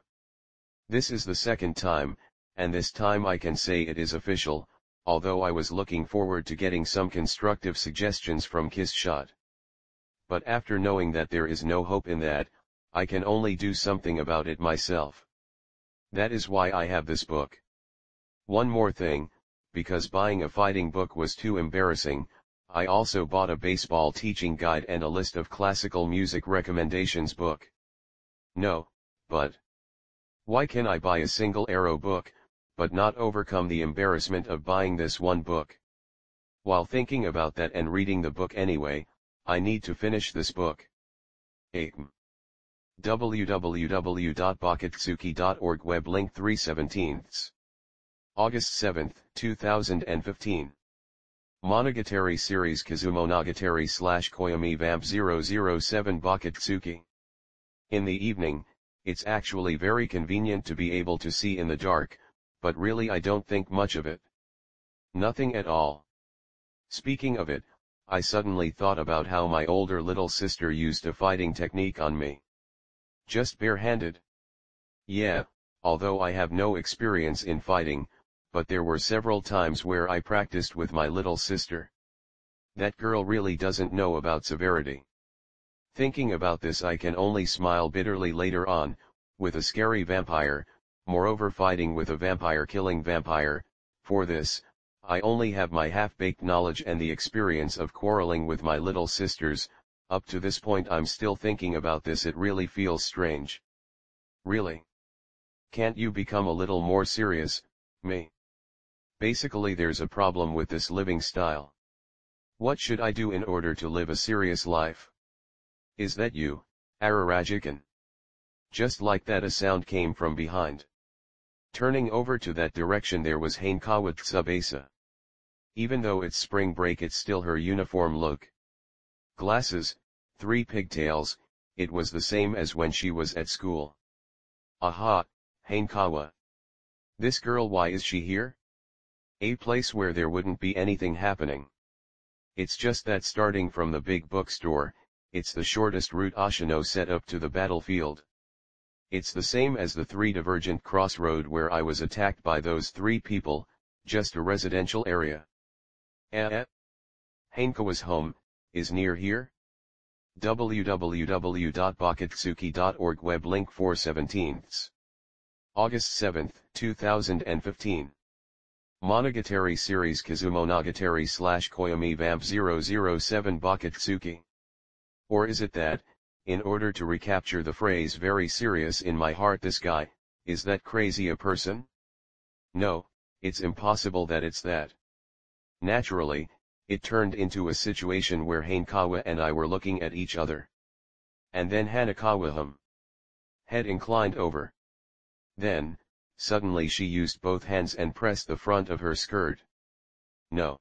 This is the second time, and this time I can say it is official, although I was looking forward to getting some constructive suggestions from Kizshot. But after knowing that there is no hope in that, I can only do something about it myself. That is why I have this book. One more thing, because buying a fighting book was too embarrassing. I also bought a baseball teaching guide and a list of classical music recommendations book. No, but why can I buy a single arrow book, but not overcome the embarrassment of buying this one book? While thinking about that and reading the book anyway, I need to finish this book. 8. www.bakatsuki.org web link 3/17. August 7, 2015. Monogatari series Kizumonogatari / Koyomi Vamp 007 Bakatsuki. In the evening, it's actually very convenient to be able to see in the dark, but really I don't think much of it. Nothing at all. Speaking of it, I suddenly thought about how my older little sister used a fighting technique on me. Just barehanded. Yeah, although I have no experience in fighting, but there were several times where I practiced with my little sister. That girl really doesn't know about severity. Thinking about this I can only smile bitterly later on, with a scary vampire, moreover fighting with a vampire killing vampire. For this, I only have my half-baked knowledge and the experience of quarreling with my little sisters. Up to this point I'm still thinking about this. It really feels strange. Really? Can't you become a little more serious, me? Basically there's a problem with this living style. What should I do in order to live a serious life? Is that you, Ararajikan? Just like that a sound came from behind. Turning over to that direction there was Hanakawa Tsubasa. Even though it's spring break it's still her uniform look. Glasses, 3 pigtails, it was the same as when she was at school. Aha, Hanakawa. This girl, why is she here? A place where there wouldn't be anything happening. It's just that starting from the big bookstore, it's the shortest route Oshino set up to the battlefield. It's the same as the 3 divergent crossroad where I was attacked by those 3 people, just a residential area. Hanakawa's home, is near here? www.bakatsuki.org web link 4/17. August 7, 2015. Monogatari series Kizumonogatari / Koyomi Vamp 007 Bakatsuki. Or is it that, in order to recapture the phrase very serious in my heart, this guy, is that crazy a person? No, it's impossible that it's that. Naturally, it turned into a situation where Hanakawa and I were looking at each other. And then Hanakawa head inclined over. Then, suddenly she used both hands and pressed the front of her skirt. No.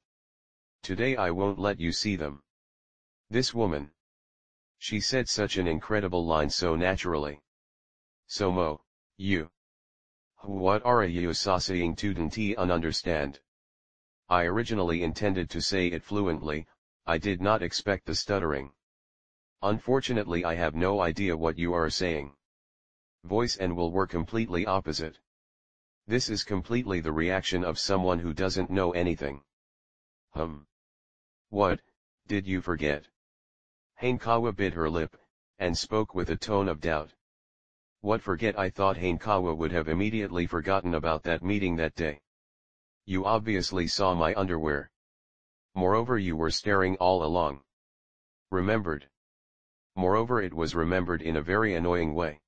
Today I won't let you see them. This woman. She said such an incredible line so naturally. Somo, you. What are you saying to didn't understand? I originally intended to say it fluently, I did not expect the stuttering. Unfortunately I have no idea what you are saying. Voice and will were completely opposite. This is completely the reaction of someone who doesn't know anything. What, did you forget? Hanakawa bit her lip, and spoke with a tone of doubt. What forget? I thought Hanakawa would have immediately forgotten about that meeting that day. You obviously saw my underwear. Moreover you were staring all along. Remembered. Moreover it was remembered in a very annoying way.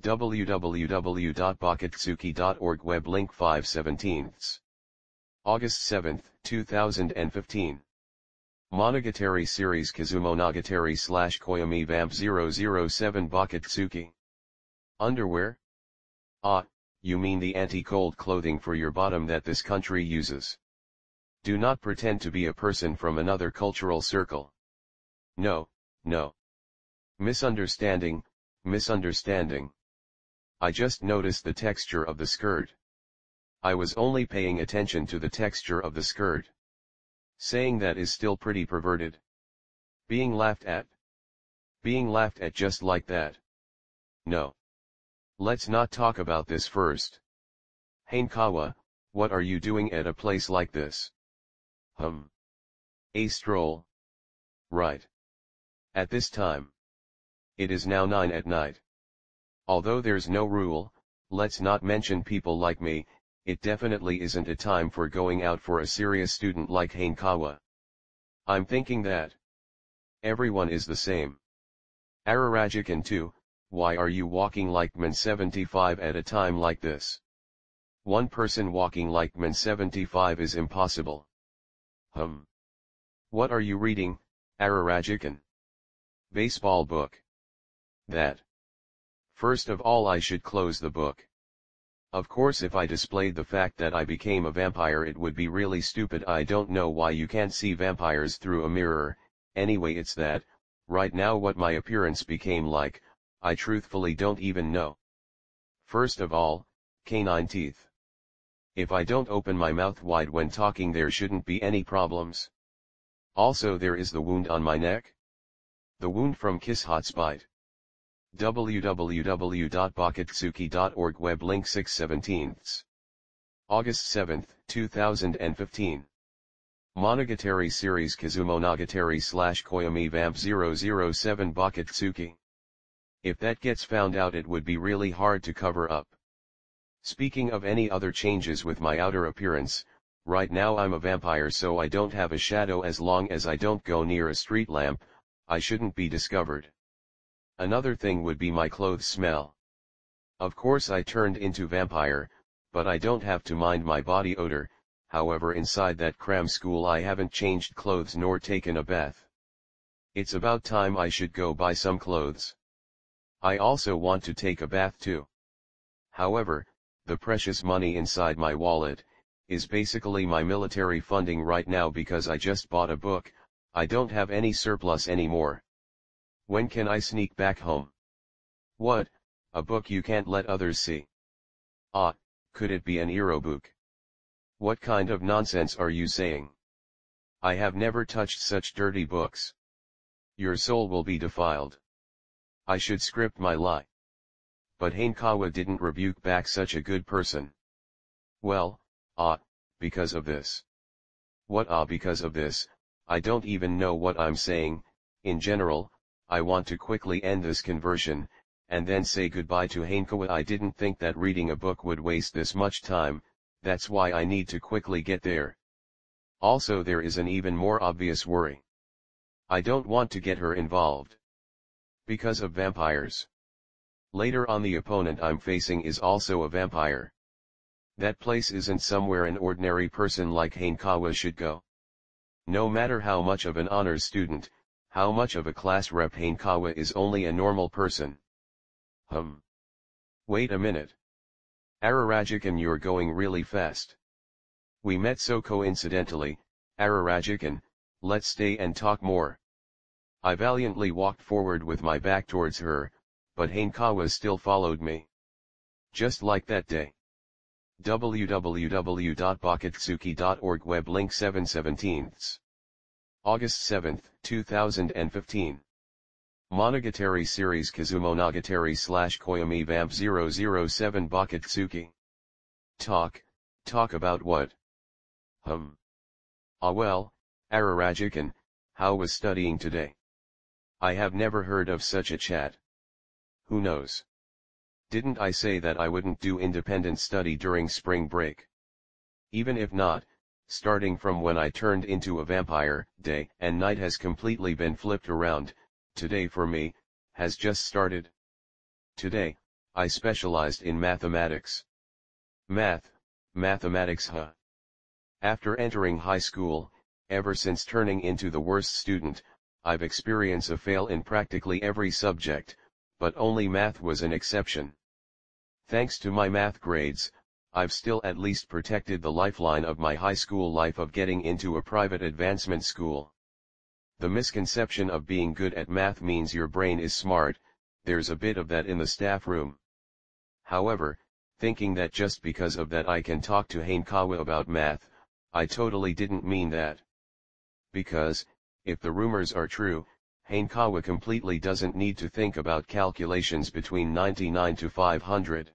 www.bakatsuki.org web link 5/17. August 7, 2015. Monogatari series Kizumonogatari / Koyomi Vamp 007 Bakatsuki. Underwear? Ah, you mean the anti-cold clothing for your bottom that this country uses. Do not pretend to be a person from another cultural circle. No, no. Misunderstanding, misunderstanding. I just noticed the texture of the skirt. I was only paying attention to the texture of the skirt. Saying that is still pretty perverted. Being laughed at. Being laughed at just like that. No. Let's not talk about this first. Hanakawa, what are you doing at a place like this? A stroll. Right. At this time. It is now 9 at night. Although there's no rule, let's not mention people like me, it definitely isn't a time for going out for a serious student like Hanakawa. I'm thinking that everyone is the same. Ararajikan too, why are you walking like men 75 at a time like this? One person walking like men 75 is impossible. What are you reading, Ararajikan? Baseball book. That. First of all I should close the book. Of course if I displayed the fact that I became a vampire it would be really stupid. I don't know why you can't see vampires through a mirror, anyway it's that, right now what my appearance became like, I truthfully don't even know. First of all, canine teeth. If I don't open my mouth wide when talking there shouldn't be any problems. Also there is the wound on my neck. The wound from kiss hot spite. www.bakatsuki.org web link 6/17. August 7, 2015. Monogatari series Kizumonogatari / Koyomi Vamp 007 Bakatsuki. If that gets found out it would be really hard to cover up. Speaking of any other changes with my outer appearance, right now I'm a vampire so I don't have a shadow. As long as I don't go near a street lamp, I shouldn't be discovered. Another thing would be my clothes smell. Of course I turned into vampire, but I don't have to mind my body odor. However inside that cram school I haven't changed clothes nor taken a bath. It's about time I should go buy some clothes. I also want to take a bath too. However, the precious money inside my wallet is basically my military funding right now because I just bought a book. I don't have any surplus anymore. When can I sneak back home? What, a book you can't let others see? Ah, could it be an erobook? What kind of nonsense are you saying? I have never touched such dirty books. Your soul will be defiled. I should script my lie. But Hanakawa didn't rebuke back such a good person. Well, because of this. What because of this, I don't even know what I'm saying. In general, I want to quickly end this conversion, and then say goodbye to Hanakawa. I didn't think that reading a book would waste this much time, that's why I need to quickly get there. Also there is an even more obvious worry. I don't want to get her involved. Because of vampires. Later on the opponent I'm facing is also a vampire. That place isn't somewhere an ordinary person like Hanakawa should go. No matter how much of an honors student, how much of a class rep Hanakawa is only a normal person. Wait a minute. Ararajikan, you're going really fast. We met so coincidentally, Ararajikan, let's stay and talk more. I valiantly walked forward with my back towards her, but Hanakawa still followed me. Just like that day. www.bakatsuki.org web link 7/17. August 7, 2015. Monogatari series Kizumonogatari / Koyomi Vamp 007 Bakatsuki. Talk about what? Well, Ararajikan, how was studying today? I have never heard of such a chat. Who knows? Didn't I say that I wouldn't do independent study during spring break? Even if not, starting from when I turned into a vampire, day and night has completely been flipped around. Today for me, has just started. Today, I specialized in mathematics. Mathematics After entering high school, ever since turning into the worst student, I've experienced a fail in practically every subject, but only math was an exception. Thanks to my math grades, I've still at least protected the lifeline of my high school life of getting into a private advancement school. The misconception of being good at math means your brain is smart, there's a bit of that in the staff room. However, thinking that just because of that I can talk to Hanakawa about math, I totally didn't mean that. Because, if the rumors are true, Hanakawa completely doesn't need to think about calculations between 99 to 500.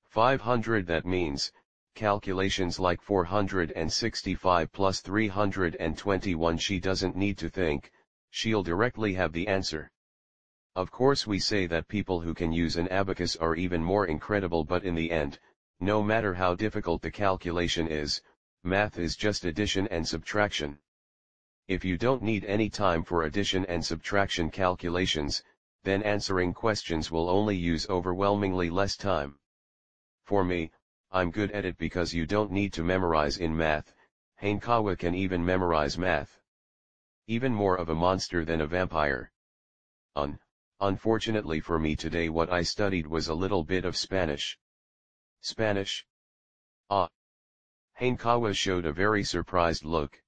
500, that means, calculations like 465 plus 321. She doesn't need to think, she'll directly have the answer. Of course we say that people who can use an abacus are even more incredible, but in the end, No matter how difficult the calculation is, math is just addition and subtraction. If you don't need any time for addition and subtraction calculations, then answering questions will only use overwhelmingly less time. For me, I'm good at it because you don't need to memorize in math. Hanakawa can even memorize math. Even more of a monster than a vampire. Unfortunately for me today what I studied was a little bit of Spanish. Spanish? Ah. Hanakawa showed a very surprised look.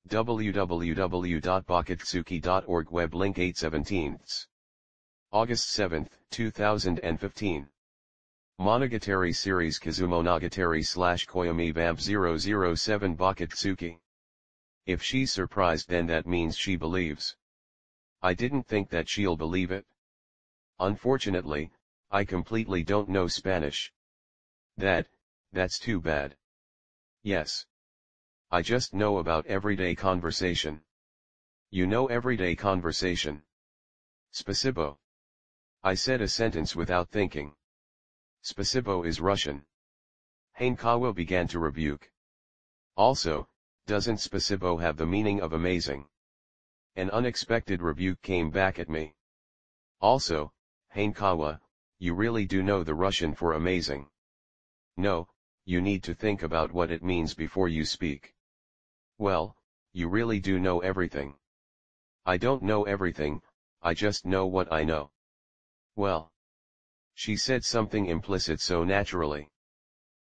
www.bakatsuki.org web link 8/17. August 7, 2015. Monogatari series Kizumonogatari / Koyomi Vamp 007 Bakatsuki. If she's surprised then that means she believes. I didn't think that she'll believe it. Unfortunately, I completely don't know Spanish. That's too bad. Yes. I just know about everyday conversation. You know everyday conversation. Spasibo. I said a sentence without thinking. Spasibo is Russian. Hanakawa began to rebuke. Also, doesn't spasibo have the meaning of amazing? An unexpected rebuke came back at me. Also, Hanakawa, you really do know the Russian for amazing. No, you need to think about what it means before you speak. Well, you really do know everything. I don't know everything, I just know what I know. Well. She said something implicit so naturally.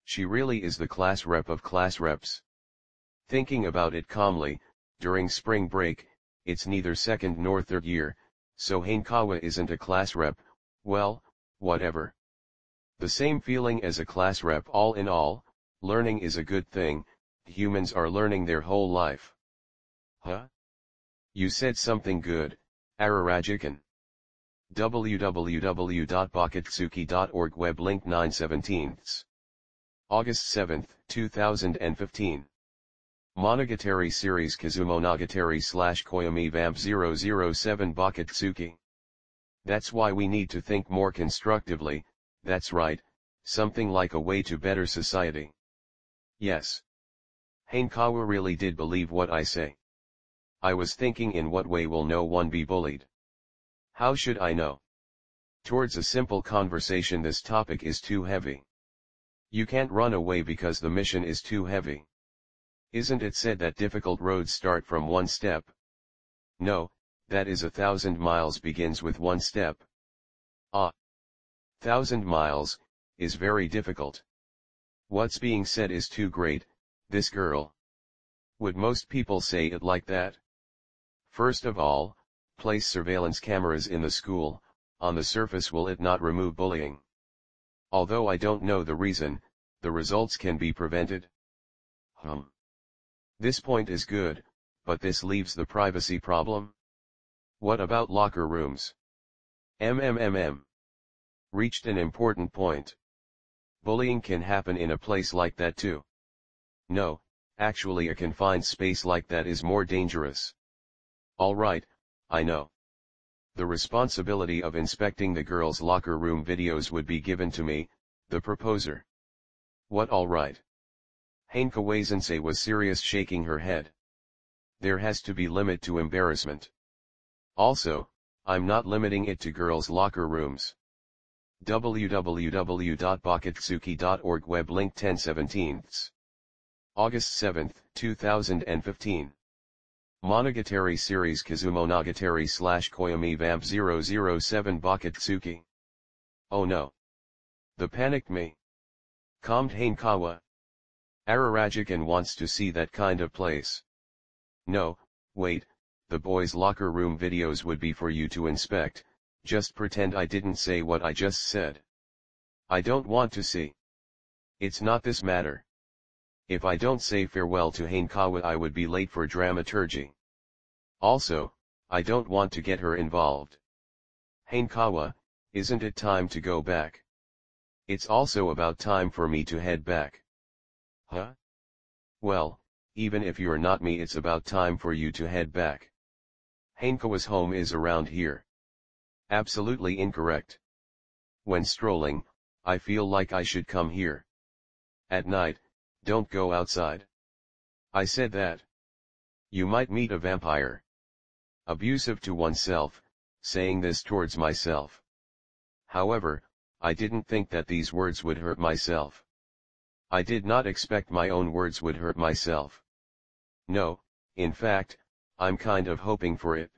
She really is the class rep of class reps. Thinking about it calmly, during spring break, it's neither second nor third year, so Hanakawa isn't a class rep. Well, whatever. The same feeling as a class rep. All in all, learning is a good thing. Humans are learning their whole life. Huh? You said something good, Ararajikan. www.bakatsuki.org web link 9/17. August 7, 2015. Monogatari series Kizumonogatari / Koyomi Vamp 007 Bakatsuki. That's why we need to think more constructively, that's right, something like a way to better society. Yes. Hanakawa really did believe what I say. I was thinking, in what way will no one be bullied? How should I know? Towards a simple conversation this topic is too heavy. You can't run away because the mission is too heavy. Isn't it said that difficult roads start from one step? No, that is 1,000 miles begins with one step. 1,000 miles, is very difficult. What's being said is too great, this girl. Would most people say it like that? First of all, place surveillance cameras in the school. On the surface will it not remove bullying? Although I don't know the reason, the results can be prevented. This point is good, but this leaves the privacy problem. What about locker rooms? Reached an important point. Bullying can happen in a place like that too. No, actually a confined space like that is more dangerous. Alright, I know. The responsibility of inspecting the girls' locker room videos would be given to me, the proposer. What alright? Hanakawa-sensei was serious, shaking her head. There has to be limit to embarrassment. Also, I'm not limiting it to girls' locker rooms. www.bakatsuki.org web link 10/17. August 7, 2015. Monogatari series Kizumonogatari / Koyomi Vamp 007 Bakatsuki. Oh no. The panicked me. Calmed Hanakawa. Ararajikan wants to see that kind of place. No, wait, the boys' locker room videos would be for you to inspect, just pretend I didn't say what I just said. I don't want to see. It's not this matter. If I don't say farewell to Hanakawa I would be late for dramaturgy. Also, I don't want to get her involved. Hanakawa, isn't it time to go back? It's also about time for me to head back. Huh? Well, even if you're not me it's about time for you to head back. Hanakawa's home is around here. Absolutely incorrect. When strolling, I feel like I should come here. At night, don't go outside. I said that. You might meet a vampire. Abusive to oneself, saying this towards myself. However, I didn't think that these words would hurt myself. I did not expect my own words would hurt myself. No, in fact, I'm kind of hoping for it.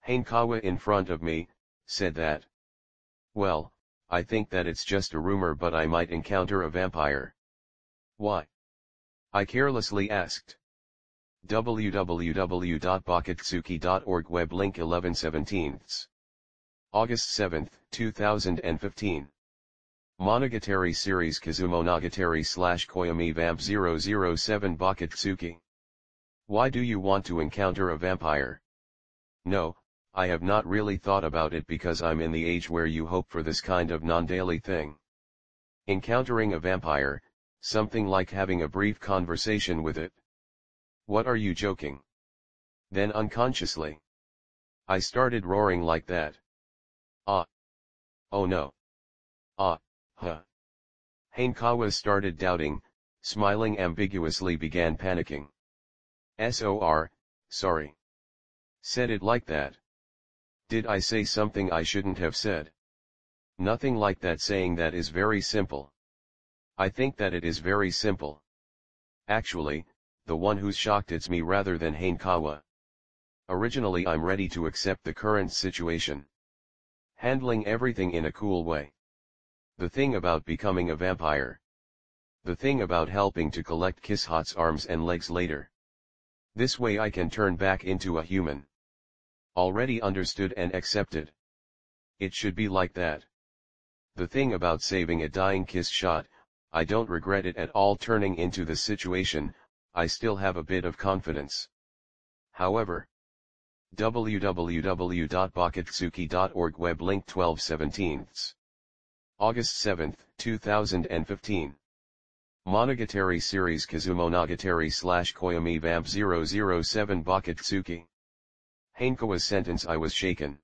Hanakawa in front of me, said that. Well, I think that it's just a rumor, but I might encounter a vampire. Why? I carelessly asked. www.bakatsuki.org web link 11/17. August 7, 2015. Monogatari series Kizumonogatari / Koyomi Vamp 007 Bakatsuki. Why do you want to encounter a vampire? No, I have not really thought about it because I'm in the age where you hope for this kind of non-daily thing. Encountering a vampire, something like having a brief conversation with it. What are you joking? Then unconsciously, I started roaring like that. Ah. Oh no. Ah, huh. Hanakawa started doubting, smiling ambiguously, began panicking. Sorry. Said it like that. Did I say something I shouldn't have said? Nothing like that. Saying that is very simple. I think that it is very simple. Actually, the one who's shocked it's me rather than Hanakawa. Originally I'm ready to accept the current situation. Handling everything in a cool way. The thing about becoming a vampire. The thing about helping to collect Kishot's arms and legs later. This way I can turn back into a human. Already understood and accepted. It should be like that. The thing about saving a dying Kishot, I don't regret it at all. Turning into the situation, I still have a bit of confidence. However, www.bakatsuki.org web link 12/17. August 7, 2015. Monogatari series Kizumonogatari / Koyomi Vamp 007 Bakatsuki. Hanakawa's sentence. I was shaken.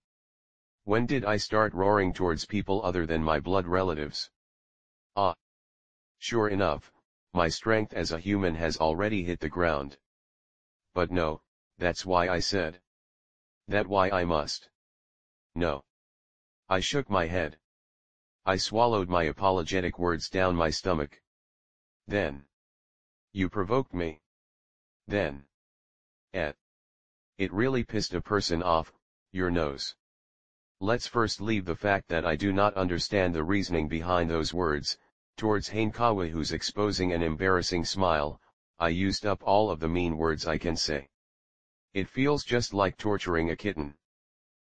When did I start roaring towards people other than my blood relatives? Ah. Sure enough, my strength as a human has already hit the ground. But no, that's why I said. That why I must. No. I shook my head. I swallowed my apologetic words down my stomach. Then. You provoked me. Then. It really pissed a person off, your nose. Let's first leave the fact that I do not understand the reasoning behind those words. Towards Hanakawa, who's exposing an embarrassing smile, I used up all of the mean words I can say. It feels just like torturing a kitten.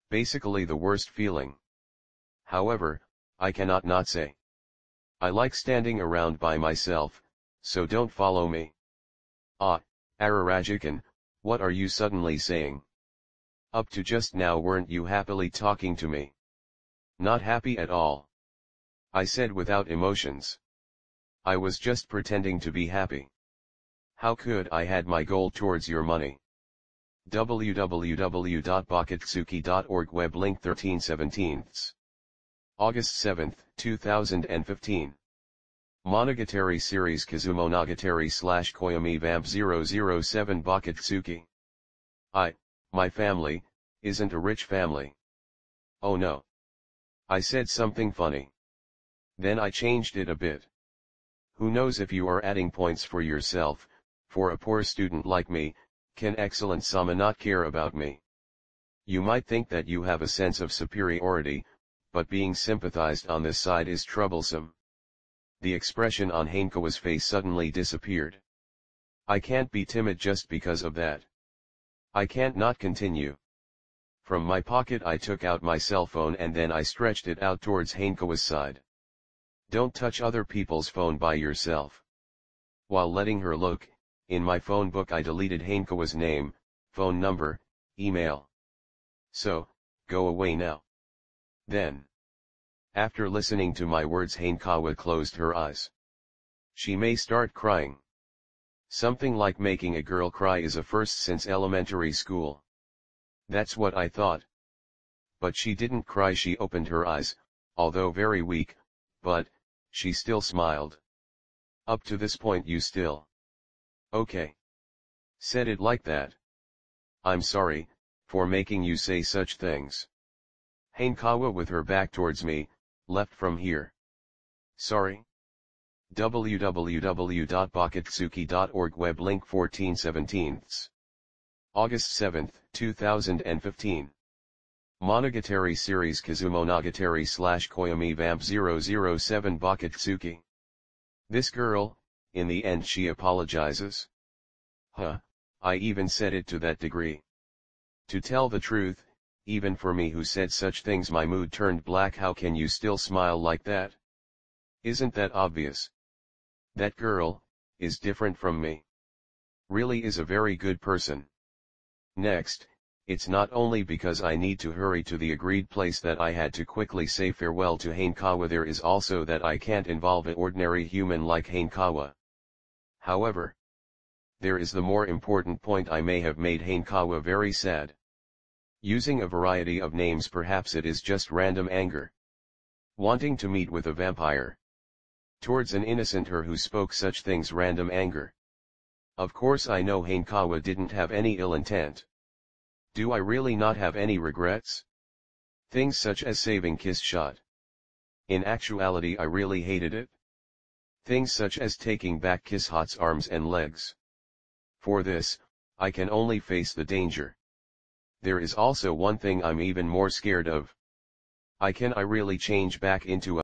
Basically the worst feeling. However, I cannot not say. I like standing around by myself, so don't follow me. Ah, Ararajikan, what are you suddenly saying? Up to just now weren't you happily talking to me? Not happy at all. I said without emotions. I was just pretending to be happy. How could I? Had my goal towards your money. www.bakatsuki.org web link 13/17. August 7, 2015. Monogatari series Kizumonogatari / Koyomi Vamp 007 Bakatsuki. My family, isn't a rich family. Oh no. I said something funny. Then I changed it a bit. Who knows if you are adding points for yourself? For a poor student like me, can excellent Sama not care about me? You might think that you have a sense of superiority, but being sympathized on this side is troublesome. The expression on Hanakawa's face suddenly disappeared. I can't be timid just because of that. I can't not continue. From my pocket I took out my cell phone and then I stretched it out towards Hanakawa's side. Don't touch other people's phone by yourself. While letting her look, in my phone book I deleted Hanakawa's name, phone number, email. So, go away now. Then. After listening to my words, Hanakawa closed her eyes. She may start crying. Something like making a girl cry is a first since elementary school. That's what I thought. But she didn't cry. She opened her eyes, although very weak, but she still smiled. Up to this point you still. Okay. Said it like that. I'm sorry, for making you say such things. Hanakawa with her back towards me, left from here. Sorry. www.bakatsuki.org web link 1417. August 7, 2015. Monogatari series Kizumonogatari / Koyomi Vamp 007 Bakatsuki. This girl, in the end she apologizes? Huh, I even said it to that degree. To tell the truth, even for me who said such things my mood turned black. How can you still smile like that? Isn't that obvious? That girl, is different from me. Really is a very good person. Next, it's not only because I need to hurry to the agreed place that I had to quickly say farewell to Hanakawa, there is also that I can't involve an ordinary human like Hanakawa. However, there is the more important point. I may have made Hanakawa very sad. Using a variety of names, perhaps it is just random anger. Wanting to meet with a vampire. Towards an innocent her who spoke such things, random anger. Of course I know Hanakawa didn't have any ill intent. Do I really not have any regrets? Things such as saving Kiss shot. In actuality I really hated it. Things such as taking back Kiss Hot's arms and legs. For this, I can only face the danger. There is also one thing I'm even more scared of. Can I really change back into a